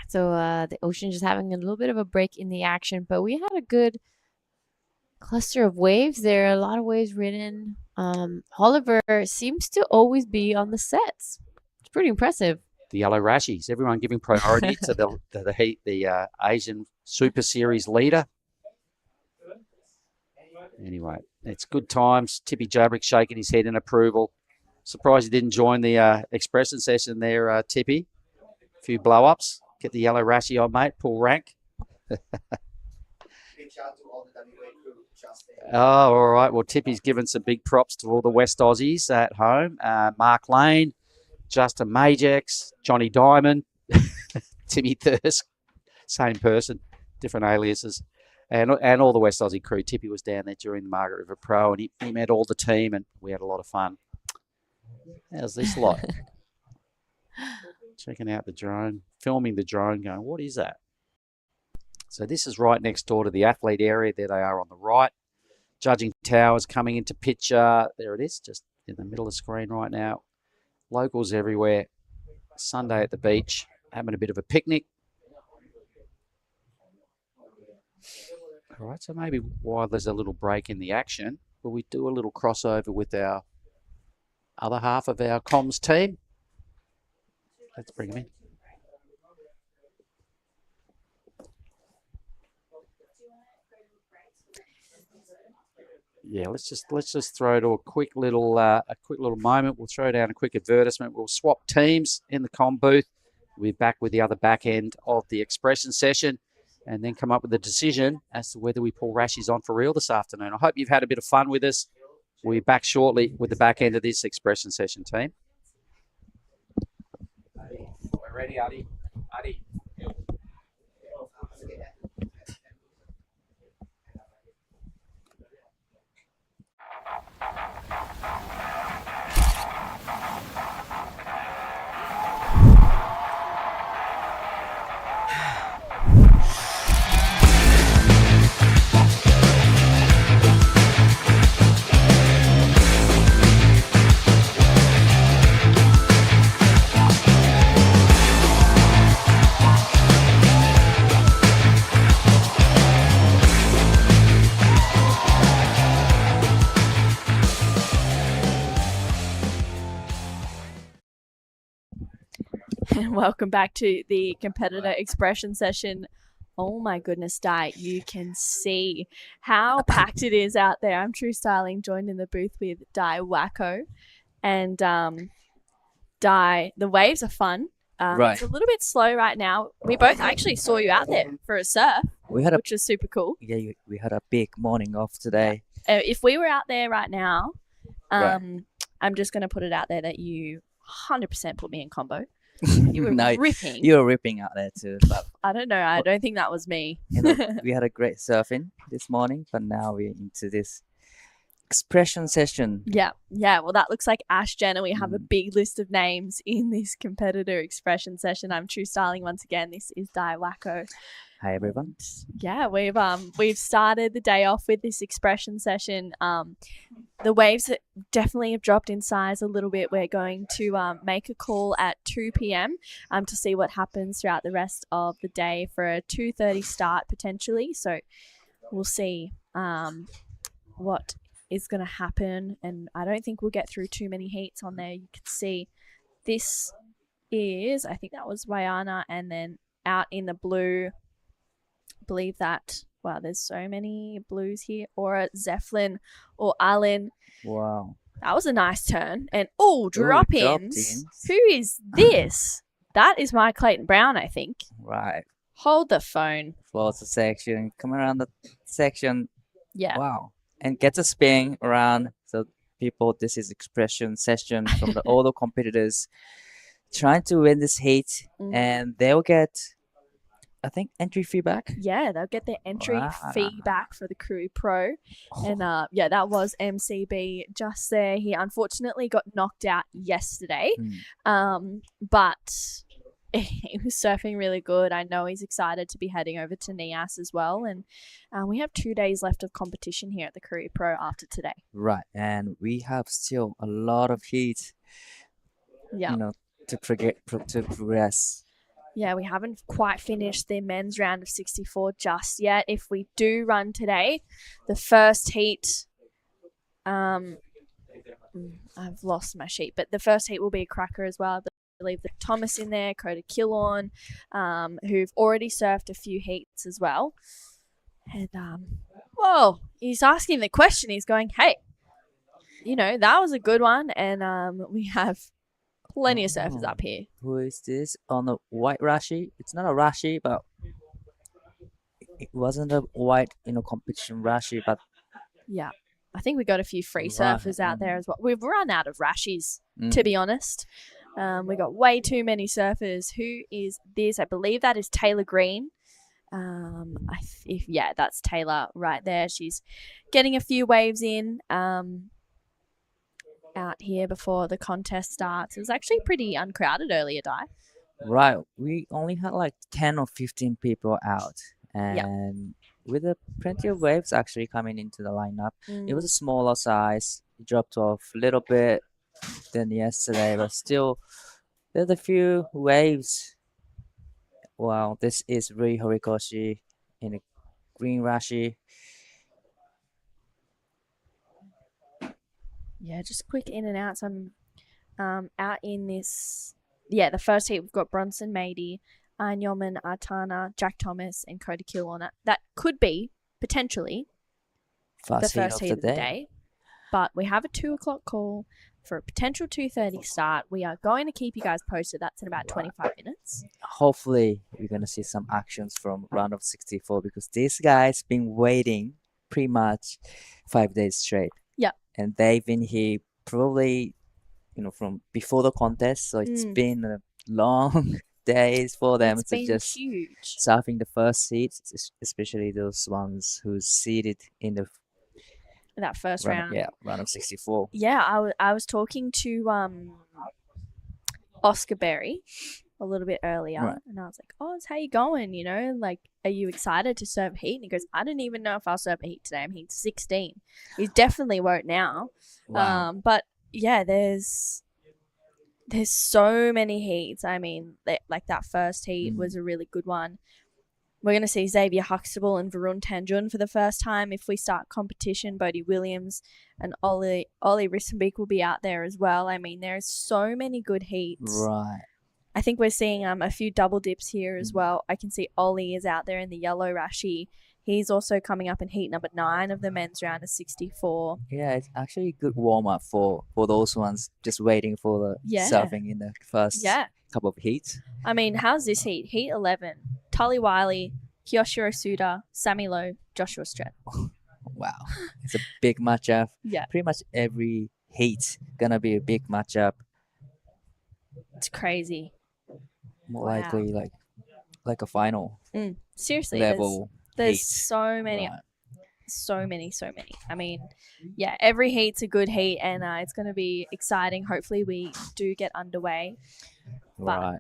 D: So the ocean just having a little bit of a break in the action, but we had a good cluster of waves there. A lot of waves ridden. Oliver seems to always be on the sets. It's pretty impressive.
C: The yellow rashies, everyone giving priority to the Asian Super Series leader. Anyway, it's good times. Tippy Jabrick shaking his head in approval. Surprised he didn't join the expression session there, Tippy. A few blow-ups. Get the yellow rashie on, mate. Pull rank. Oh, all right. Well, Tippy's given some big props to all the West Aussies at home. Mark Lane, Justin Majex, Johnny Diamond, Timmy Thirsk. Same person, different aliases. And all the West Aussie crew. Tippy was down there during the Margaret River Pro, and he met all the team, and we had a lot of fun. How's this lot? Checking out the drone, filming the drone, going, what is that? So this is right next door to the athlete area. There they are on the right. Judging towers coming into picture. There it is, just in the middle of the screen right now. Locals everywhere. Sunday at the beach, having a bit of a picnic. All right, so maybe while there's a little break in the action, will we do a little crossover with our other half of our comms team? Let's bring them in. Yeah, let's just throw to a quick little moment. We'll throw down a quick advertisement. We'll swap teams in the comm booth. We'll be back with the other back end of the expression session, and then come up with a decision as to whether we pull rashies on for real this afternoon. I hope you've had a bit of fun with us. We'll be back shortly with the back end of this expression session, team. We're ready, Adi. Adi.
A: Welcome back to the competitor expression session. Oh my goodness, Di, you can see how packed it is out there. I'm True Styling, joined in the booth with Di Wacko. And Di, the waves are fun.
E: Right.
A: It's a little bit slow right now. We both actually saw you out there for a surf, which is super cool.
E: Yeah, we had a big morning off today.
A: If we were out there right now,
E: Right.
A: I'm just going to put it out there that you 100% put me in combo. You were
E: No,
A: ripping.
E: You were ripping out there too. But
A: I don't know. I don't think that was me.
E: we had a great surfing this morning, but now we're into this expression session.
A: Yeah. Well, that looks like Ash Jenner. We have a big list of names in this competitor expression session. I'm True Styling once again. This is Di Wacko.
E: Hi everyone.
A: Yeah, we've started the day off with this expression session. The waves definitely have dropped in size a little bit. We're going to make a call at 2 p.m. To see what happens throughout the rest of the day for a 2:30 start potentially. So we'll see what is going to happen. And I don't think we'll get through too many heats on there. You can see this is, I think that was Wayana, and then out in the blue, believe that, wow, there's so many blues here, or Zeflin or Allen.
E: Wow.
A: That was a nice turn. And drop-ins.
E: drop-ins.
A: Who is this? That is my Clayton Brown, I think.
E: Right.
A: Hold the phone.
E: Floors the section. Come around the section.
A: Yeah.
E: Wow. And get a spin around. So people, this is expression session from all the competitors trying to win this heat, and they'll get, I think, entry fee back.
A: Yeah, they'll get their entry fee back for the Krui Pro. And that was MCB just there. He unfortunately got knocked out yesterday. But he was surfing really good. I know he's excited to be heading over to Nias as well. And we have 2 days left of competition here at the Krui Pro after today.
E: Right. And we have still a lot of heat, to progress.
A: Yeah, we haven't quite finished the men's round of 64 just yet. If we do run today, the first heat, I've lost my sheet, but the first heat will be a cracker as well. I believe that Thomas in there, Coda Killorn, who've already surfed a few heats as well. And, he's asking the question. He's going, hey, that was a good one. And we have plenty of surfers up here.
E: Who is this on the white rashi? It's not a rashi, but it wasn't a white, competition rashi, but
A: yeah, I think we got a few free surfers out there as well. We've run out of rashis, to be honest. We got way too many surfers. Who is this? I believe that is Taylor Green. That's Taylor right there. She's getting a few waves in. Out here before the contest starts. It was actually pretty uncrowded earlier, Di.
E: Right. We only had like 10 or 15 people out. And with plenty of waves actually coming into the lineup. It was a smaller size. It dropped off a little bit than yesterday, but still there's a few waves. Wow, this is Rui Horikoshi in a green rashi.
A: Yeah, just quick in and out. So I'm out in this. Yeah, the first heat we've got Bronson Mady, Yeoman Artana, Jack Thomas, and Coda Killorn. That could be potentially the first heat of the day. But we have a 2 o'clock call for a potential 2:30 start. We are going to keep you guys posted. That's in about 25 minutes.
E: Hopefully, we're going to see some actions from round of 64 because this guy's been waiting pretty much 5 days straight.
A: Yeah.
E: And they've been here probably, from before the contest. So it's been a long days for them to just
A: huge.
E: Surfing the first seat, especially those ones who's seated in
A: that first round.
E: Yeah, round of 64.
A: Yeah, I was talking to Oscar Berry a little bit earlier, and I was like, "Oh, how you going? Are you excited to surf heat?" And he goes, "I don't even know if I'll surf a heat today. I'm heat 16. He definitely won't now."
E: Wow.
A: But yeah, there's so many heats. I mean, that first heat was a really good one. We're going to see Xavier Huxtable and Varun Tanjung for the first time. If we start competition, Bodie Williams and Ollie Rissenbeek will be out there as well. I mean, there's so many good heats.
E: Right.
A: I think we're seeing a few double dips here as well. I can see Ollie is out there in the yellow rashi. He's also coming up in heat number 9 of the men's round of 64.
E: Yeah, it's actually a good warm up for those ones just waiting for the
A: Yeah.
E: surfing in the first
A: Yeah.
E: couple of heats.
A: I mean, how's this heat? Heat 11. Tully Wiley, Kiyoshiro Suda, Sammy Lowe, Joshua Stret.
E: Wow, it's a big matchup.
A: Yeah.
E: Pretty much every heat gonna be a big matchup.
A: It's crazy.
E: More
A: Wow.
E: likely like a final
A: Seriously,
E: level.
A: there's
E: heat.
A: so many.
E: Right.
A: So many. I mean, yeah, every heat's a good heat, and it's going to be exciting. Hopefully, we do get underway. But
E: Right.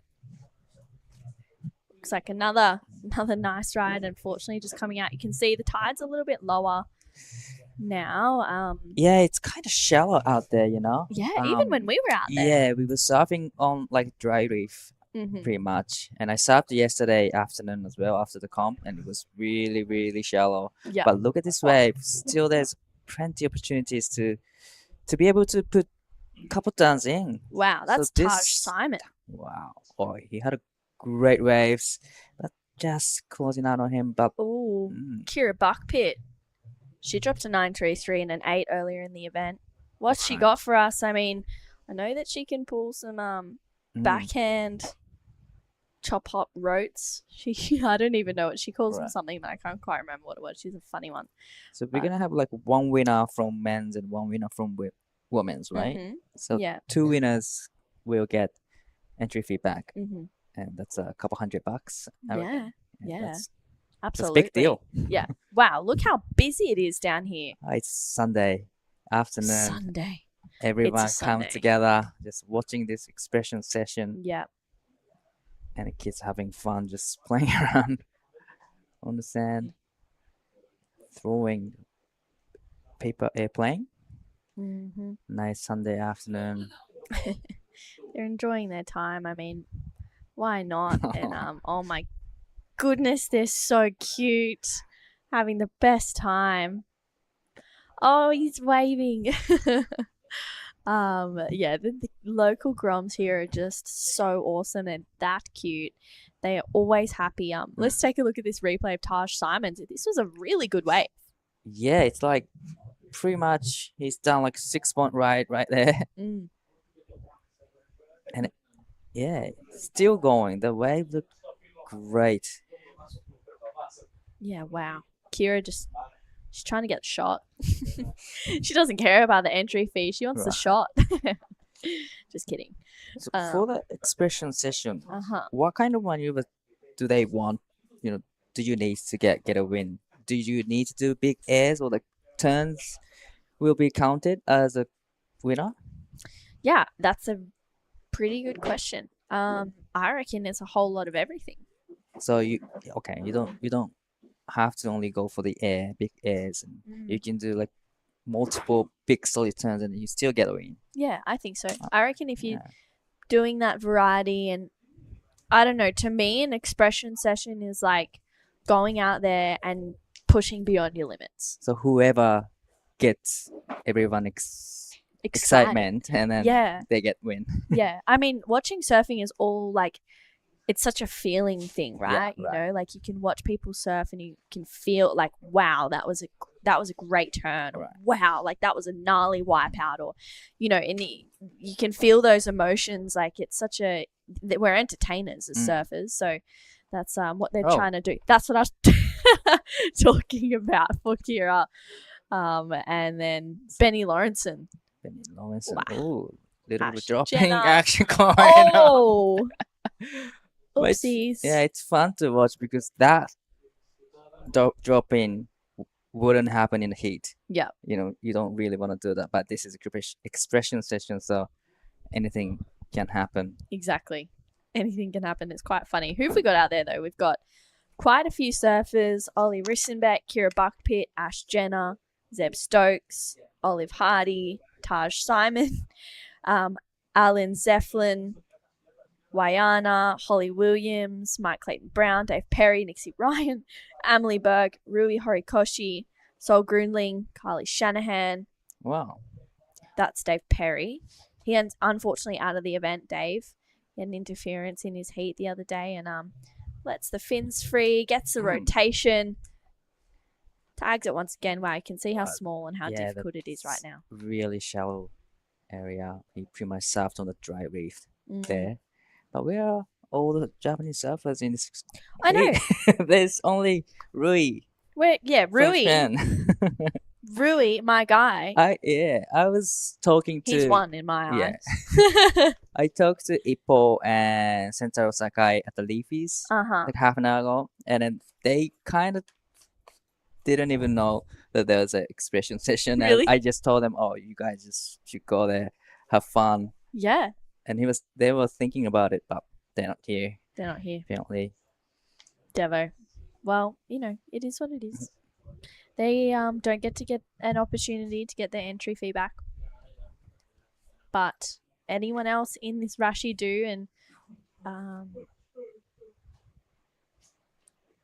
A: looks like another nice ride. Unfortunately, just coming out. You can see the tide's a little bit lower now.
E: Yeah, it's kind of shallow out there, you know.
A: Yeah, even when we were out there.
E: Yeah, we were surfing on like dry reef
A: Mhm.
E: pretty much, and I surfed yesterday afternoon as well after the comp, and it was really really shallow.
A: Yeah.
E: But look at this wave. Still, there's plenty of opportunities to be able to put a couple turns in.
A: Wow, that's
E: So
A: Taj
E: this-
A: Simon.
E: Wow. Oh, he had a great waves, but just closing out on him. But
A: Oh, Kira Buckpit. She dropped a 933 and an 8 earlier in the event. What's she
E: Right.
A: got for us? I mean, I know that she can pull some backhand chop hop rotes. I don't even know what she calls them,
E: Right.
A: something, but I can't quite remember what it was. She's a funny one.
E: So we're gonna have like one winner from men's and one winner from women's, right?
A: Mhm.
E: So
A: Yeah.
E: 2 winners will get entry fee back,
A: hmm
E: and that's a couple $100. I reckon.
A: Yeah.
E: And
A: Yeah.
E: that's a
A: Absolutely.
E: big deal.
A: Yeah. Wow. Look how busy it is down here.
E: It's Sunday afternoon.
A: Sunday.
E: Everyone comes
A: Sunday.
E: together, just watching this expression session,
A: Yeah.
E: and the kids having fun, just playing around on the sand, throwing paper airplane.
A: hmm
E: Nice Sunday afternoon.
A: They're enjoying their time. I mean, why not? And oh my goodness, they're so cute, having the best time. Oh, he's waving. Yeah, the local groms here are just so awesome and that cute. They are always happy. Let's take a look at this replay of Taj Simons. This was a really good wave.
E: Yeah, it's like pretty much he's done like 6-point ride right there.
A: Mm.
E: Yeah, still going. The wave looked great.
A: Yeah, wow. Kira she's trying to get the shot. She doesn't care about the entry fee. She wants the
E: Right.
A: shot. Just kidding.
E: So for the expression session,
A: Uh-huh.
E: what kind of maneuver do they want? You know, do you need to get a win? Do you need to do big airs or the turns will be counted as a winner?
A: Yeah, that's a pretty good question. I reckon it's a whole lot of everything.
E: So you don't have to only go for the big airs, and
A: Mm.
E: you can do like multiple big solid turns, and you still get a win.
A: Yeah, I think so. I reckon if you're
E: Yeah.
A: doing that variety, and I don't know, to me, an expression session is like going out there and pushing beyond your limits.
E: So whoever gets everyone excitement, and then
A: Yeah,
E: they get win.
A: yeah. I mean, watching surfing is all like, it's such a feeling thing, right? You
E: right.
A: know, like you can watch people surf and you can feel like, wow, that was a great turn. Or,
E: Right.
A: wow, like that was a gnarly wipeout. Or, you know, you can feel those emotions. Like it's such a, we're entertainers as surfers, so that's what they're
E: Oh.
A: trying to do. That's what I was talking about for Kira. And then Benny Lawrenson.
E: Benny Lawrence.
A: Wow.
E: Oh, little
A: Ash
E: dropping
A: Jenner.
E: action going on.
A: Oh,
E: But it's-
A: oopsies.
E: Yeah, it's fun to watch because that dropping wouldn't happen in the heat.
A: Yeah.
E: You know, you don't really want to do that, but this is a expression session, so anything can happen.
A: Exactly. Anything can happen. It's quite funny. Who have we got out there, though? We've got quite a few surfers. Ollie Rissenbeck, Kira Buckpit, Ash Jenner, Zeb Stokes, Olive Hardy, Taj Simon, Alan Zeflin, Wayana, Holly Williams, Mike Clayton Brown, Dave Perry, Nixie Ryan, Emily Berg, Rui Horikoshi, Sol Grundling, Carly Shanahan.
E: Wow.
A: That's Dave Perry. He ends unfortunately out of the event, Dave. He had an interference in his heat the other day and lets the fins free, gets the rotation, tags it once again. Wow, you can see how small and how difficult it is right now.
E: Really shallow area. He pretty much surfed on the dry reef there. But where are all the Japanese surfers in this?
A: I know.
E: There's only Rui.
A: Rui.
E: Japan.
A: Rui, my guy.
E: I was talking to.
A: He's one in my eyes.
E: Yeah. I talked to Ippo and Sentaro Sakai at the Leafies like half an hour ago, and then they kind of didn't even know that there was an expression session.
A: Really?
E: And I just told them, "Oh, you guys just should go there, have fun."
A: Yeah.
E: And they were thinking about it, but they're not here.
A: They're not here.
E: Apparently.
A: Devo. Well, it is what it is. They don't get an opportunity to get their entry fee back. But anyone else in this Rashi do, and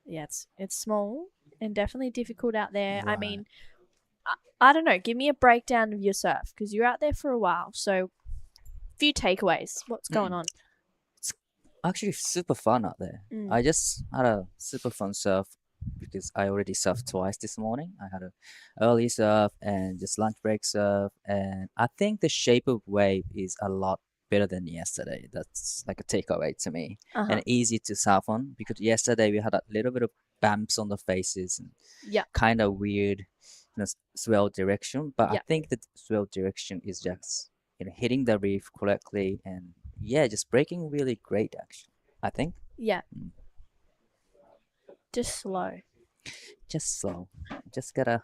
A: it's small and definitely difficult out there.
E: Right.
A: I mean, I don't know. Give me a breakdown of your surf because you're out there for a while. So, few takeaways. What's going on?
E: It's actually super fun out there. I just had a super fun surf because I already surfed twice this morning. I had an early surf and just lunch break surf, and I think the shape of wave is a lot better than yesterday. That's like a takeaway to me, and easy to surf on because yesterday we had a little bit of bumps on the faces and kind of weird swell direction. But I think the swell direction is just hitting the reef correctly and just breaking really great action, I think.
A: Yeah. Just slow.
E: Just gotta,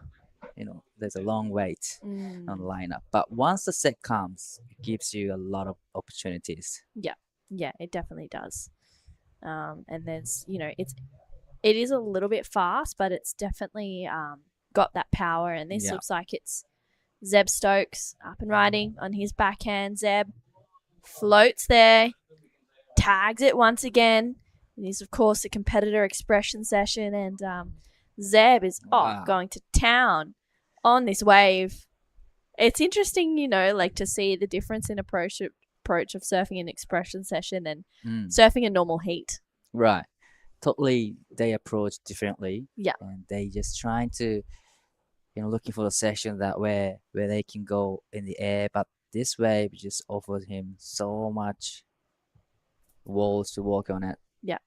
E: there's a long wait on the lineup. But once the set comes, it gives you a lot of opportunities.
A: Yeah, it definitely does. And there's, it is a little bit fast, but it's definitely got that power. And this looks like it's Zeb Stokes up and riding on his backhand. Zeb floats there, tags it once again. It is, of course, a competitor expression session, and Zeb is going to town on this wave. It's interesting, to see the difference in approach of surfing an expression session and surfing a normal heat.
E: Right. Totally, they approach differently.
A: Yeah.
E: And they just trying to, looking for a session that where they can go in the air, but this wave just offers him so much walls to walk on it.
A: Yeah.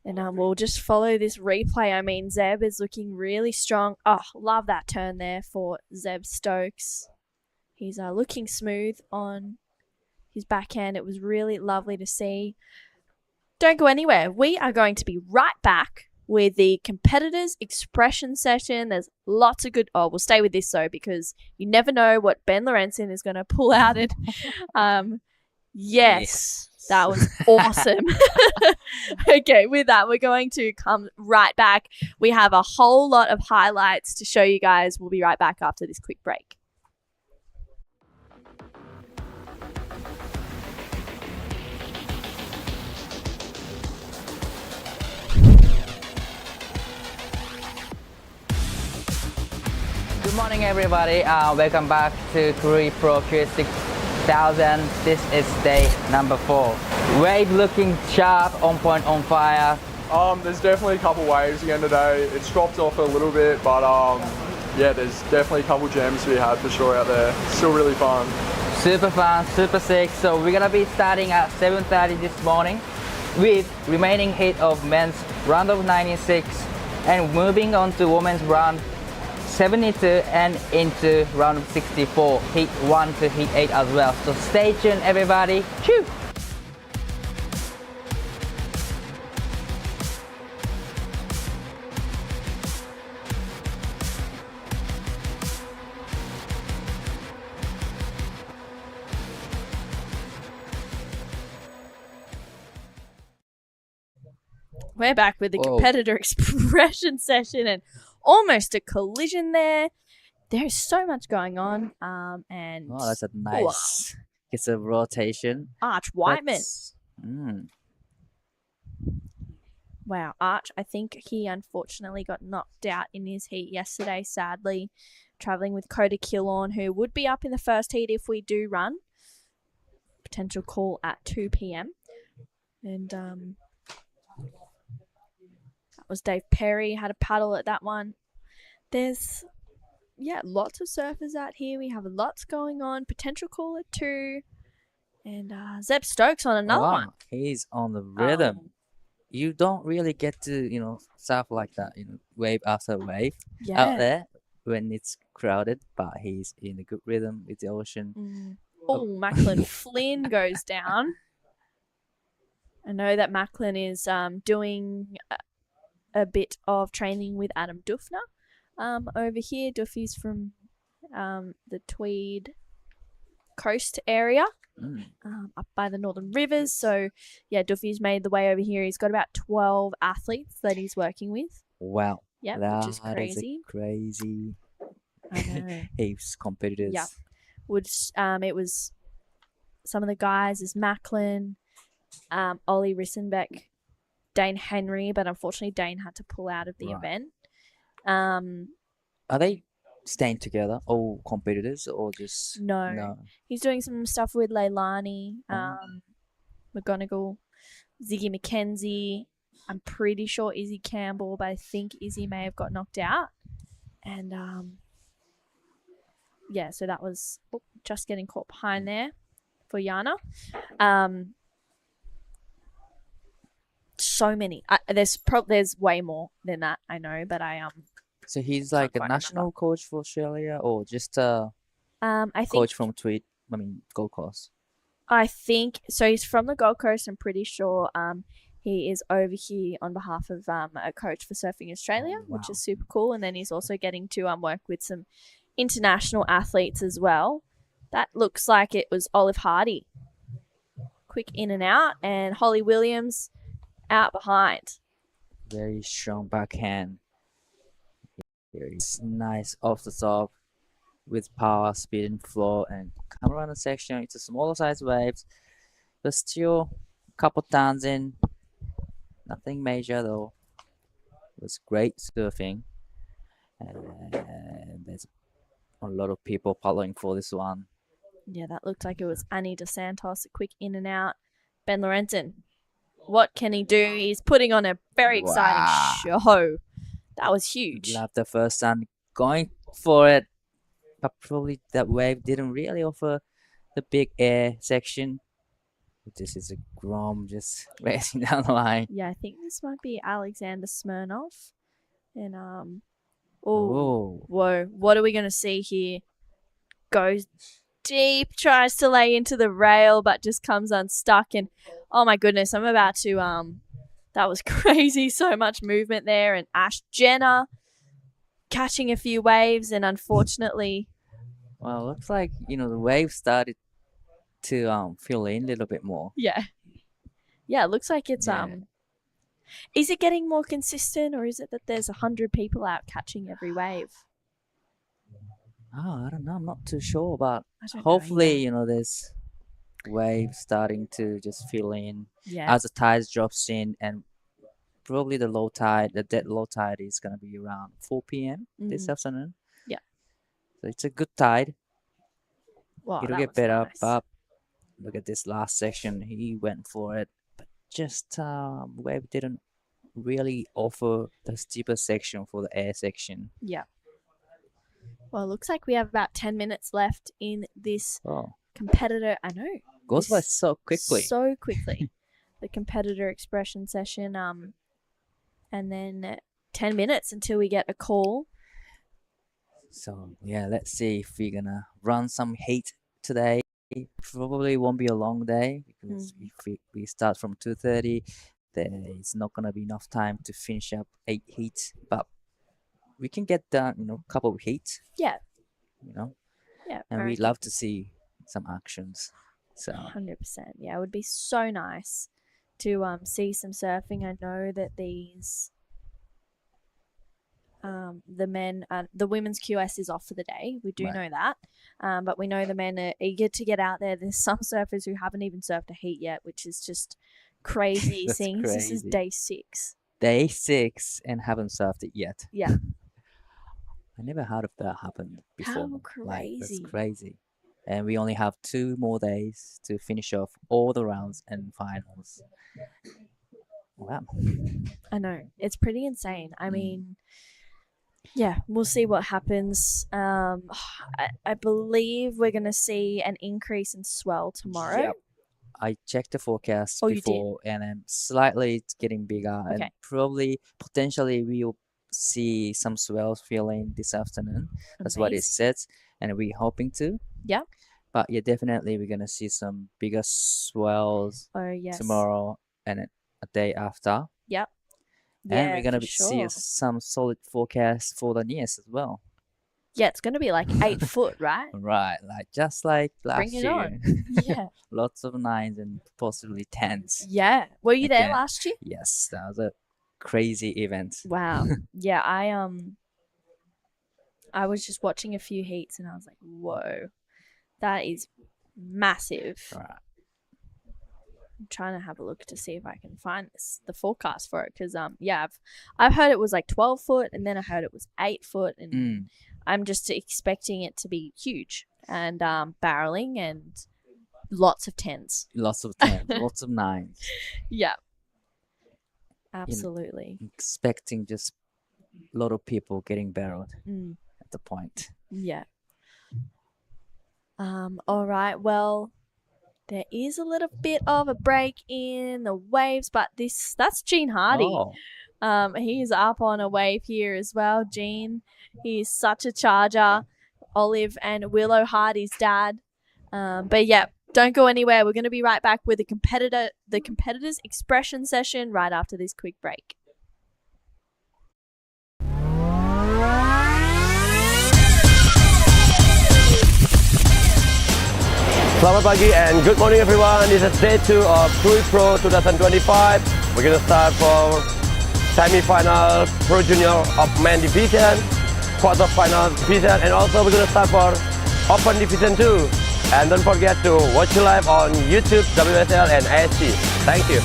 A: And we'll just follow this replay. I mean, Zeb is looking really strong. Oh, love that turn there for Zeb Stokes. He's looking smooth on his backhand. It was really lovely to see. Don't go anywhere. We are going to be right back with the competitors expression session. There's lots of good... Oh, we'll stay with this though because you never know what Ben Lorenzen is going to pull out. And yes. That was awesome. Okay, with that, we're going to come right back. We have a whole lot of highlights to show you guys. We'll be right back after this quick break.
F: Good morning, everybody. Welcome back to Krui Pro QS 6000. This is day number 4. Wave looking sharp, on point, on fire.
G: There's definitely a couple waves again today. It's dropped off a little bit, but there's definitely a couple gems to be had for sure out there. Still really fun.
F: Super fun, super sick. So we're gonna be starting at 7:30 this morning with remaining heat of men's round of 96 and moving on to women's round 72 and into round of 64, heat 1 to heat 8 as well. So stay tuned, everybody. Choo!
A: We're back with the competitor expression session and almost a collision there. There's so much going on. And
E: that's a nice. It's a rotation.
A: Arch Whiteman. Wow, Arch, I think he unfortunately got knocked out in his heat yesterday, sadly. Travelling with Coda Killorn, who would be up in the first heat if we do run. potential call at 2 p.m. And that was Dave Perry, had a paddle at that one. There's, lots of surfers out here. We have lots going on. Potential call at 2. And Zeb Stokes on another one.
E: He's on the rhythm. You don't really get to, surf like that, wave after wave out there when it's crowded, but he's in a good rhythm with the ocean.
A: Oh, Macklin Flynn goes down. I know that Macklin is doing a bit of training with Adam Dufner over here. Duffy's from the Tweed coast area. Up by the Northern Rivers. So, Duffy's made the way over here. He's got about 12 athletes that he's working with.
E: Wow.
A: Yeah, which is crazy.
E: Crazy.
A: I know.
E: Heaps competitors.
A: Yeah. It was some of the guys is Macklin, Ollie Rissenbeck, Dane Henry, but unfortunately Dane had to pull out of the event.
E: Are they staying together, all competitors, or just
A: no? He's doing some stuff with Leilani, McGonigal, Ziggy McKenzie. I'm pretty sure Izzy Campbell, but I think Izzy may have got knocked out. And so that was just getting caught behind there for Yana. So many. There's way more than that, I know, but
E: So he's like a national coach for Australia, or just a coach from Gold Coast?
A: I think so. He's from the Gold Coast. I'm pretty sure he is over here on behalf of a coach for Surfing Australia, which is super cool. And then he's also getting to work with some international athletes as well. That looks like it was Olive Hardy. Quick in and out, and Holly Williams out behind.
E: Very strong backhand. It's nice off the top with power, speed, and flow, and come around the section. It's a smaller size waves, but still a couple tons in. Nothing major though. It was great surfing, and there's a lot of people following for this one.
A: Yeah, that looked like it was Annie DeSantos. A quick in and out. Ben Lorenzen. What can he do? He's putting on a very exciting show. That was huge.
E: Love the first time going for it, but probably that wave didn't really offer the big air section. This is a Grom just racing down the line.
A: Yeah, I think this might be Alexander Smirnov. And
E: whoa,
A: what are we gonna see here? Goes deep, tries to lay into the rail, but just comes unstuck. And oh my goodness, I'm about to that was crazy. So much movement there. And Ash Jenner catching a few waves, and unfortunately,
E: well, looks like the wave started to fill in a little bit more.
A: Yeah, it looks like it's is it getting more consistent, or is it that there's 100 people out catching every wave?
E: I don't know. I'm not too sure, but hopefully, there's waves starting to just fill in as the tide drops in, and probably the dead low tide is going to be around 4 p.m. this afternoon.
A: Yeah.
E: So it's a good tide.
A: Wow,
E: it'll get better, but look at this last section. He went for it, but just wave didn't really offer the steeper section for the air section.
A: Yeah. Well, it looks like we have about 10 minutes left in this competitor. I know.
E: Goes by so quickly.
A: So quickly. The competitor expression session. And then 10 minutes until we get a call.
E: So, let's see if we're going to run some heat today. Probably won't be a long day, because if we start from 2:30, then it's not going to be enough time to finish up 8 heats. But we can get done, a couple of heats.
A: Yeah.
E: Yeah. And we'd love to see some actions. So
A: 100%. Yeah, it would be so nice to see some surfing. I know that these the women's QS is off for the day. We do know that. But we know the men are eager to get out there. There's some surfers who haven't even surfed a heat yet, which is just crazy. Seeing this is day 6.
E: Day 6 and haven't surfed it yet.
A: Yeah.
E: I never heard of that happened before.
A: How crazy.
E: That's crazy. and we only have 2 more days to finish off all the rounds and finals. Wow.
A: I know. It's pretty insane. I
E: Mm.
A: mean, yeah, we'll see what happens. I believe we're going to see an increase in swell tomorrow.
E: Yep. I checked the forecast
A: Oh, you did?
E: before, and slightly it's getting bigger, and
A: Okay.
E: probably potentially we'll see some swells filling this afternoon. That's what it
A: Amazing.
E: says, and we're hoping to.
A: Yeah.
E: But yeah, definitely we're gonna see some bigger swells
A: Oh, yes.
E: tomorrow and a day after,
A: Yep.
E: and
A: Yeah,
E: we're gonna
A: for
E: see
A: sure.
E: some solid forecast for the NIAS as well.
A: Yeah, it's going to be like 8 foot, right?
E: Right, like just like last
A: Bring it
E: year.
A: on. Yeah.
E: Lots of 9s and possibly 10s.
A: Yeah. Were you there
E: Again.
A: last year?
E: Yes, that was a crazy event.
A: Wow. Yeah, I was just watching a few heats and I was like, whoa, that is massive.
E: Right.
A: I'm trying to have a look to see if I can find the forecast for it because yeah, I've heard it was like 12 foot and then I heard it was 8 foot and
E: Mm.
A: I'm just expecting it to be huge and barreling and lots of 10s.
E: Lots of 10s, lots of 9s.
A: Yeah. Absolutely.
E: Expecting just a lot of people getting barreled
A: Mm.
E: at the point.
A: Yeah. All right. Well, there is a little bit of a break in the waves, but that's Gene Hardy.
E: Oh,
A: He's up on a wave here as well. Gene, he's such a charger. Olive and Willow Hardy's dad. But yeah, don't go anywhere. We're going to be right back with the competitors expression session right after this quick break.
B: Selamat pagi and good morning everyone. This is day 2 of Krui Pro 2025. We're going to start for semi-final Pro Junior of Men Division, quarter-final division, and also we're going to start for Open Division 2. And don't forget to watch you live on YouTube, WSL and ASC. Thank you.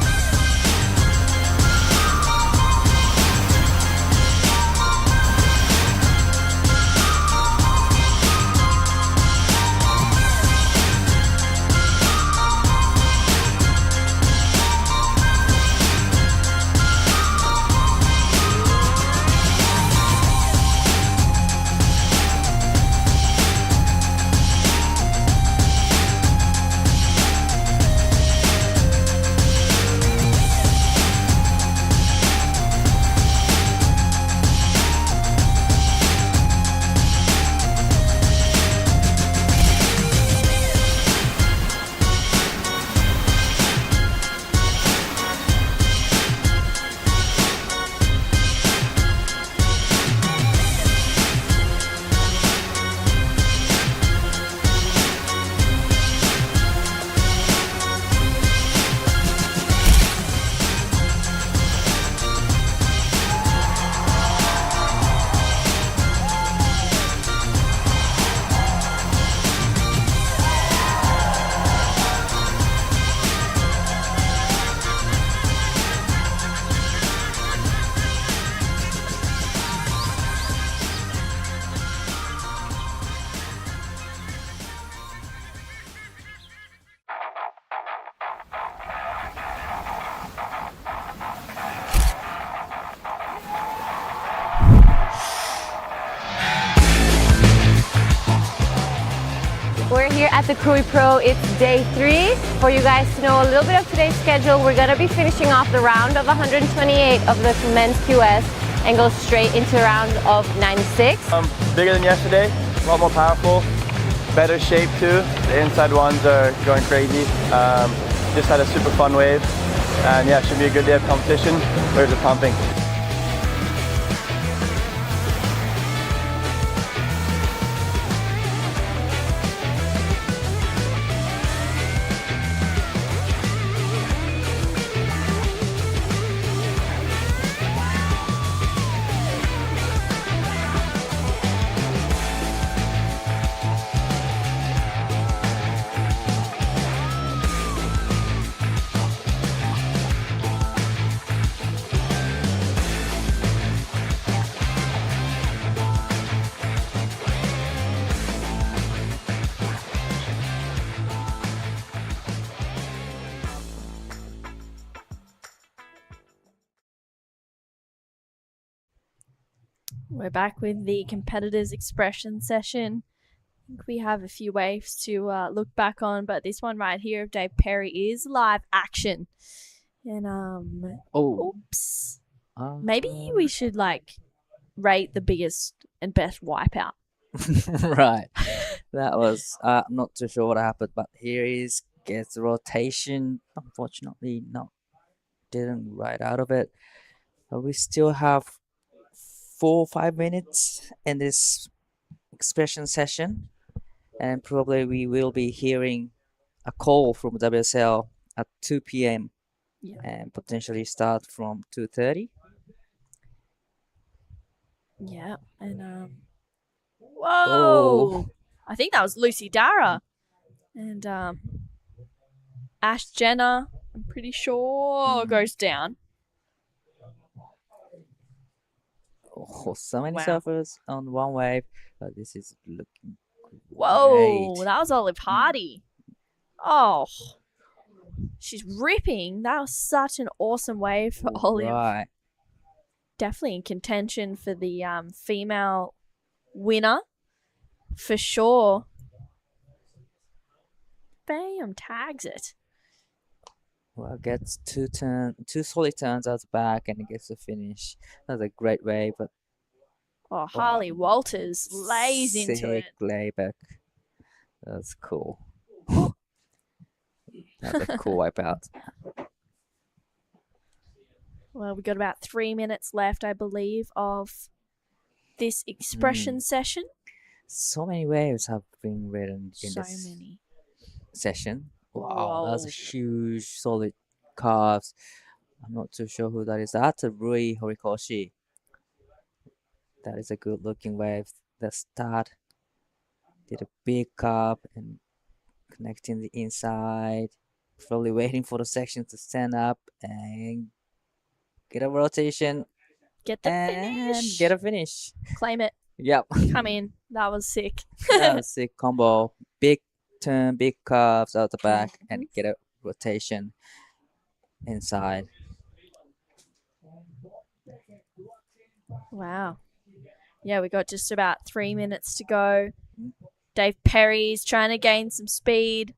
H: We're here at the Krui Pro. It's day 3. For you guys to know a little bit of today's schedule, we're going to be finishing off the round of 128 of the men's QS and go straight into round of 96.
I: Bigger than yesterday, a lot more powerful, better shape too. The inside ones are going crazy. Just had a super fun wave, and yeah, should be a good day of competition. Waves are pumping.
A: We're back with the competitors' expression session. I think we have a few waves to look back on, but this one right here of Dave Perry is live action. And oops, maybe we should rate the biggest and best wipeout.
E: Right. That was not too sure what happened, but here is gets the rotation. Unfortunately, didn't right out of it. But we still have 4 or 5 minutes in this expression session, and probably we will be hearing a call from WSL at 2 p.m. and potentially start from 2:30.
A: Yeah, and whoa! I think that was Lucy Dara and Ash Jenner. I'm pretty sure goes down.
E: Oh, so many surfers on one wave, but this is looking
A: Whoa,
E: great.
A: that was Olive Hardy. Oh, she's ripping. That was such an awesome wave for Olive.
E: Right.
A: Definitely in contention for the female winner, for sure. Bam, tags it.
E: Well, gets two solid turns out the back and it gets the finish. That's a great wave, but
A: Harley Walters lays into it.
E: sick layback. That's cool. That's a cool wipeout.
A: Well, we got about 3 minutes left, I believe, of this expression session.
E: So many waves have been ridden in
A: So
E: this
A: many.
E: session. Wow,
A: Whoa.
E: that's a huge solid calves. I'm not too sure who that is. That's a Rui Horikoshi. That is a good looking wave. The start did a big carve and connecting the inside. Probably waiting for the section to stand up and get a rotation.
A: Get the
E: and
A: finish.
E: get a finish.
A: Claim it.
E: Yep.
A: Come in. That was sick.
E: That was a sick combo. Big turn, big curves out the back, and get a rotation inside.
A: Wow. Yeah, we got just about 3 minutes to go. Dave Perry's trying to gain some speed.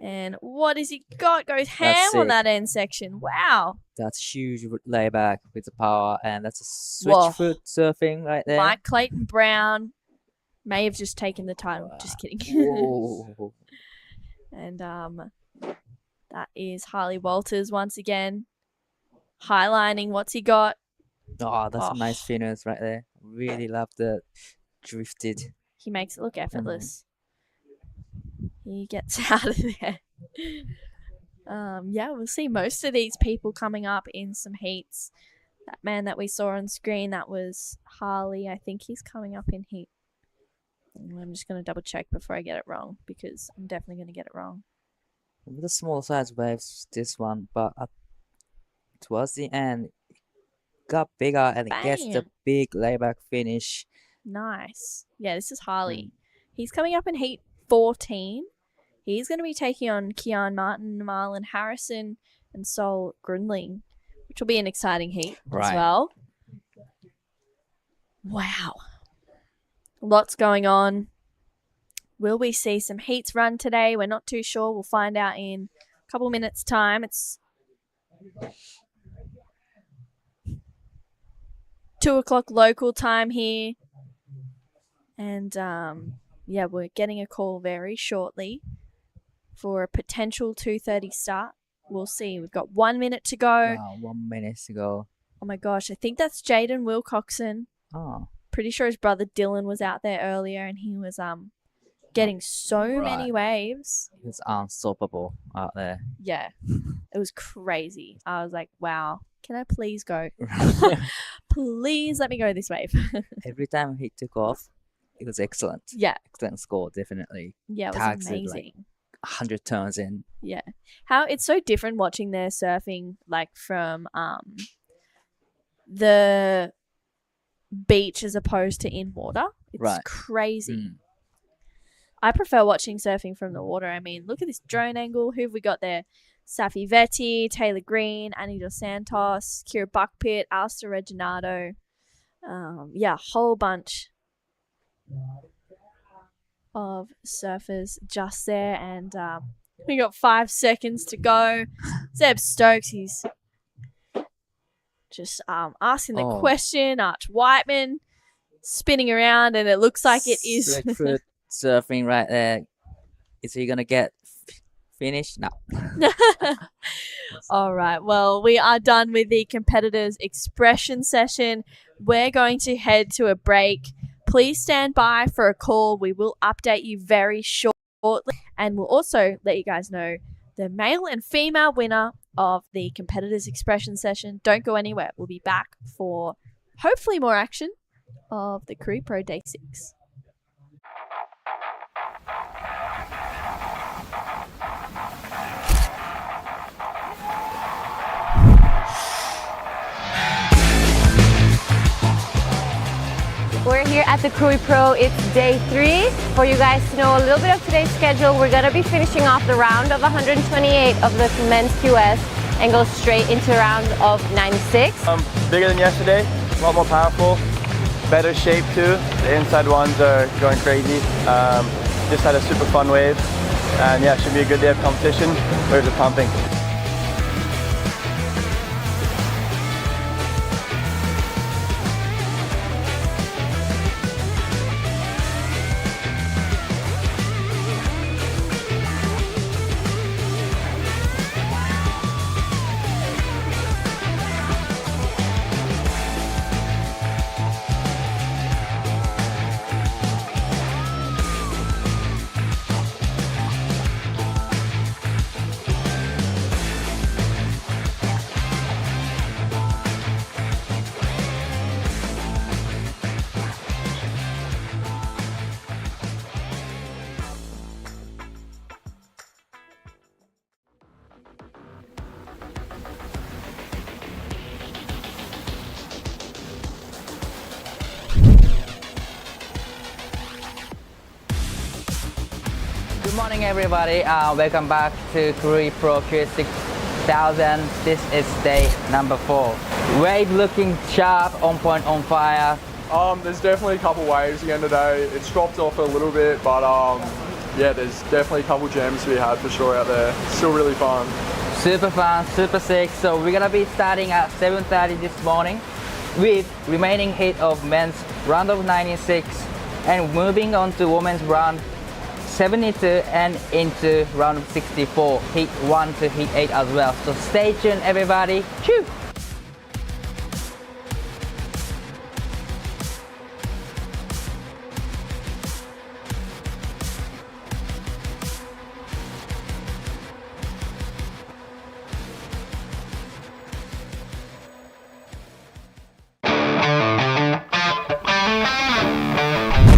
A: And what has he got? Goes ham on that end section. Wow.
E: That's huge layback with the power, and that's a switch
A: Whoa.
E: foot surfing right there.
A: Mike Clayton Brown may have just taken the title. Just kidding.
E: Whoa.
A: And that is Harley Walters once again highlighting what's he got.
E: Oh, that's a nice finish right there. Really love the drifted.
A: He makes it look effortless. He gets out of there. Yeah, we'll see most of these people coming up in some heats. That man that we saw on screen, that was Harley. I think he's coming up in heat. I'm just going to double check before I get it wrong, because I'm definitely going to get it wrong.
E: With the small size waves, this one, but towards the end, it got bigger and it gets the big layback finish.
A: Nice. Yeah, this is Harley. He's coming up in heat 14. He's going to be taking on Keon Martin, Marlon Harrison, and Sol Grundling, which will be an exciting heat as well. Wow. Lots going on. Will we see some heats run today? We're not too sure. We'll find out in a couple minutes' time. It's 2:00 local time here. And yeah, we're getting a call very shortly for a potential 2:30 start. We'll see. We've got 1 minute to go.
E: Wow, 1 minute to go.
A: Oh my gosh, I think that's Jaden Wilcoxon.
E: Oh.
A: Pretty sure his brother Dylan was out there earlier and he was getting so many waves.
E: He was unstoppable out there.
A: Yeah. It was crazy. I was like, wow, can I please go? Please let me go this wave.
E: Every time he took off, it was excellent.
A: Yeah.
E: Excellent score, definitely.
A: Yeah, it was
E: Tags it,
A: amazing.
E: 100 turns in.
A: Yeah. How it's so different watching their surfing like from the beach as opposed to in water. It's crazy. I prefer watching surfing from the water. I mean, look at this drone angle. Who have we got there? Safi Vetti, Taylor Green, Annie Dos Santos, Kira Buckpit, Alistair Reginato. Yeah, whole bunch of surfers just there, and we got 5 seconds to go. Zeb Stokes, he's just asking the question. Arch Whiteman spinning around, and it looks like it is
E: Slick foot surfing right there. Is he gonna get finished? No.
A: All right, well, we are done with the competitors' expression session. We're going to head to a break. Please stand by for a call. We will update you very shortly, and we'll also let you guys know the male and female winner of the competitors' expression session. Don't go anywhere. We'll be back for hopefully more action of the Krui Pro Day 6.
H: We're here at the Krui Pro. It's day 3. For you guys to know a little bit of today's schedule, we're going to be finishing off the round of 128 of the men's QS and go straight into round of 96.
I: Bigger than yesterday, a lot more powerful, better shape too. The inside ones are going crazy. Just had a super fun wave, and yeah, should be a good day of competition. Waves are pumping.
F: Good morning, everybody. Welcome back to Krui Pro QS 6000. This is day number 4. Wave looking sharp, on point, on fire.
G: There's definitely a couple waves again today. It's dropped off a little bit, but yeah, there's definitely a couple gems to be had for sure out there. Still really fun.
F: Super fun, super sick. So we're gonna be starting at 7:30 this morning with remaining heat of men's round of 96 and moving on to women's round 72 and into round 64, heat 1 to heat 8 as well. So stay tuned, everybody. Choo!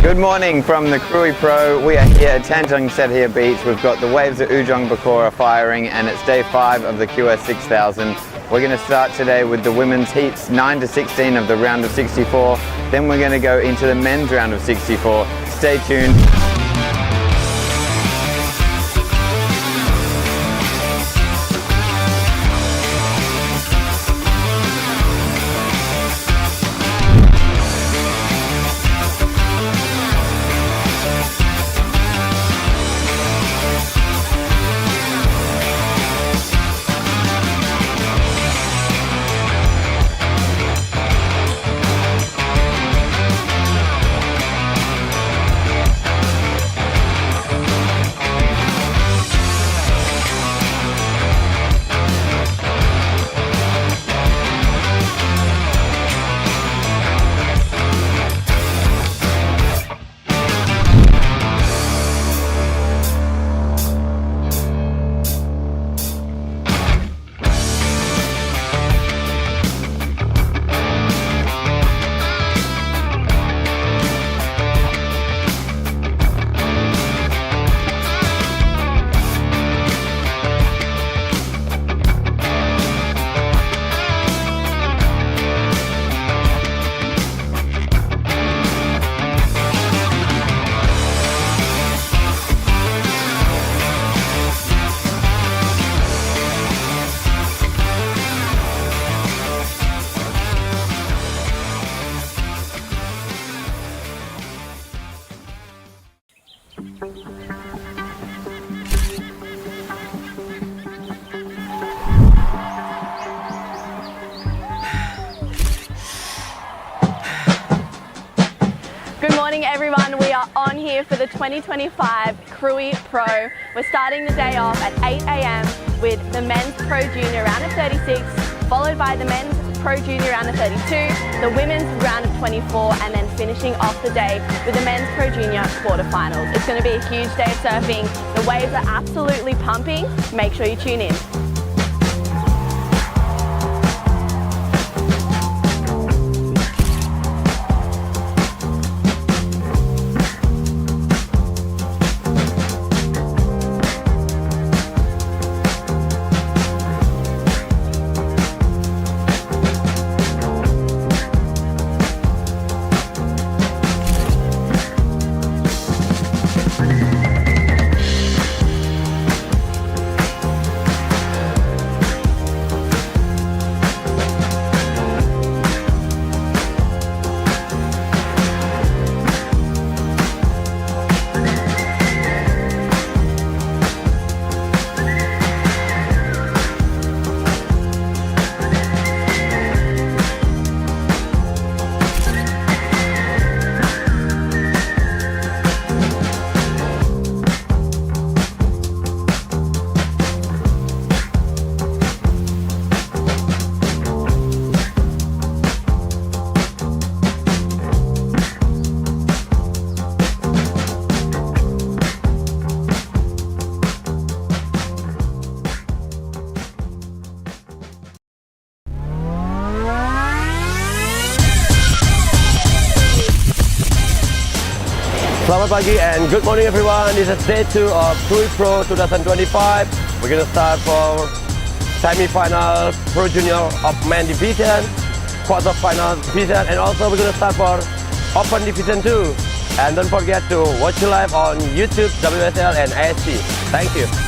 J: Good morning from the Krui Pro. We are here at Tanjung Setia Beach. We've got the waves at Ujong Bakora firing, and it's day 5 of the QS 6000. We're going to start today with the women's heats 9 to 16 of the round of 64. Then we're going to go into the men's round of 64. Stay tuned.
A: Good morning everyone, we are on here for the 2025 Krui Pro. We're starting the day off at 8 a.m. with the men's Pro Junior round of 36, followed by the men's Pro Junior round of 32, the women's round of 24, and then finishing off the day with the men's Pro Junior quarterfinals. It's going to be a huge day of surfing. The waves are absolutely pumping. Make sure you tune in.
B: Selamat pagi and good morning everyone. This is day 2 of Krui Pro 2025. We're going to start for semi-final Pro Junior of Men Division, quarter-final division, and also we're going to start for Open Division 2. And don't forget to watch you live on YouTube, WSL and ASC. Thank you.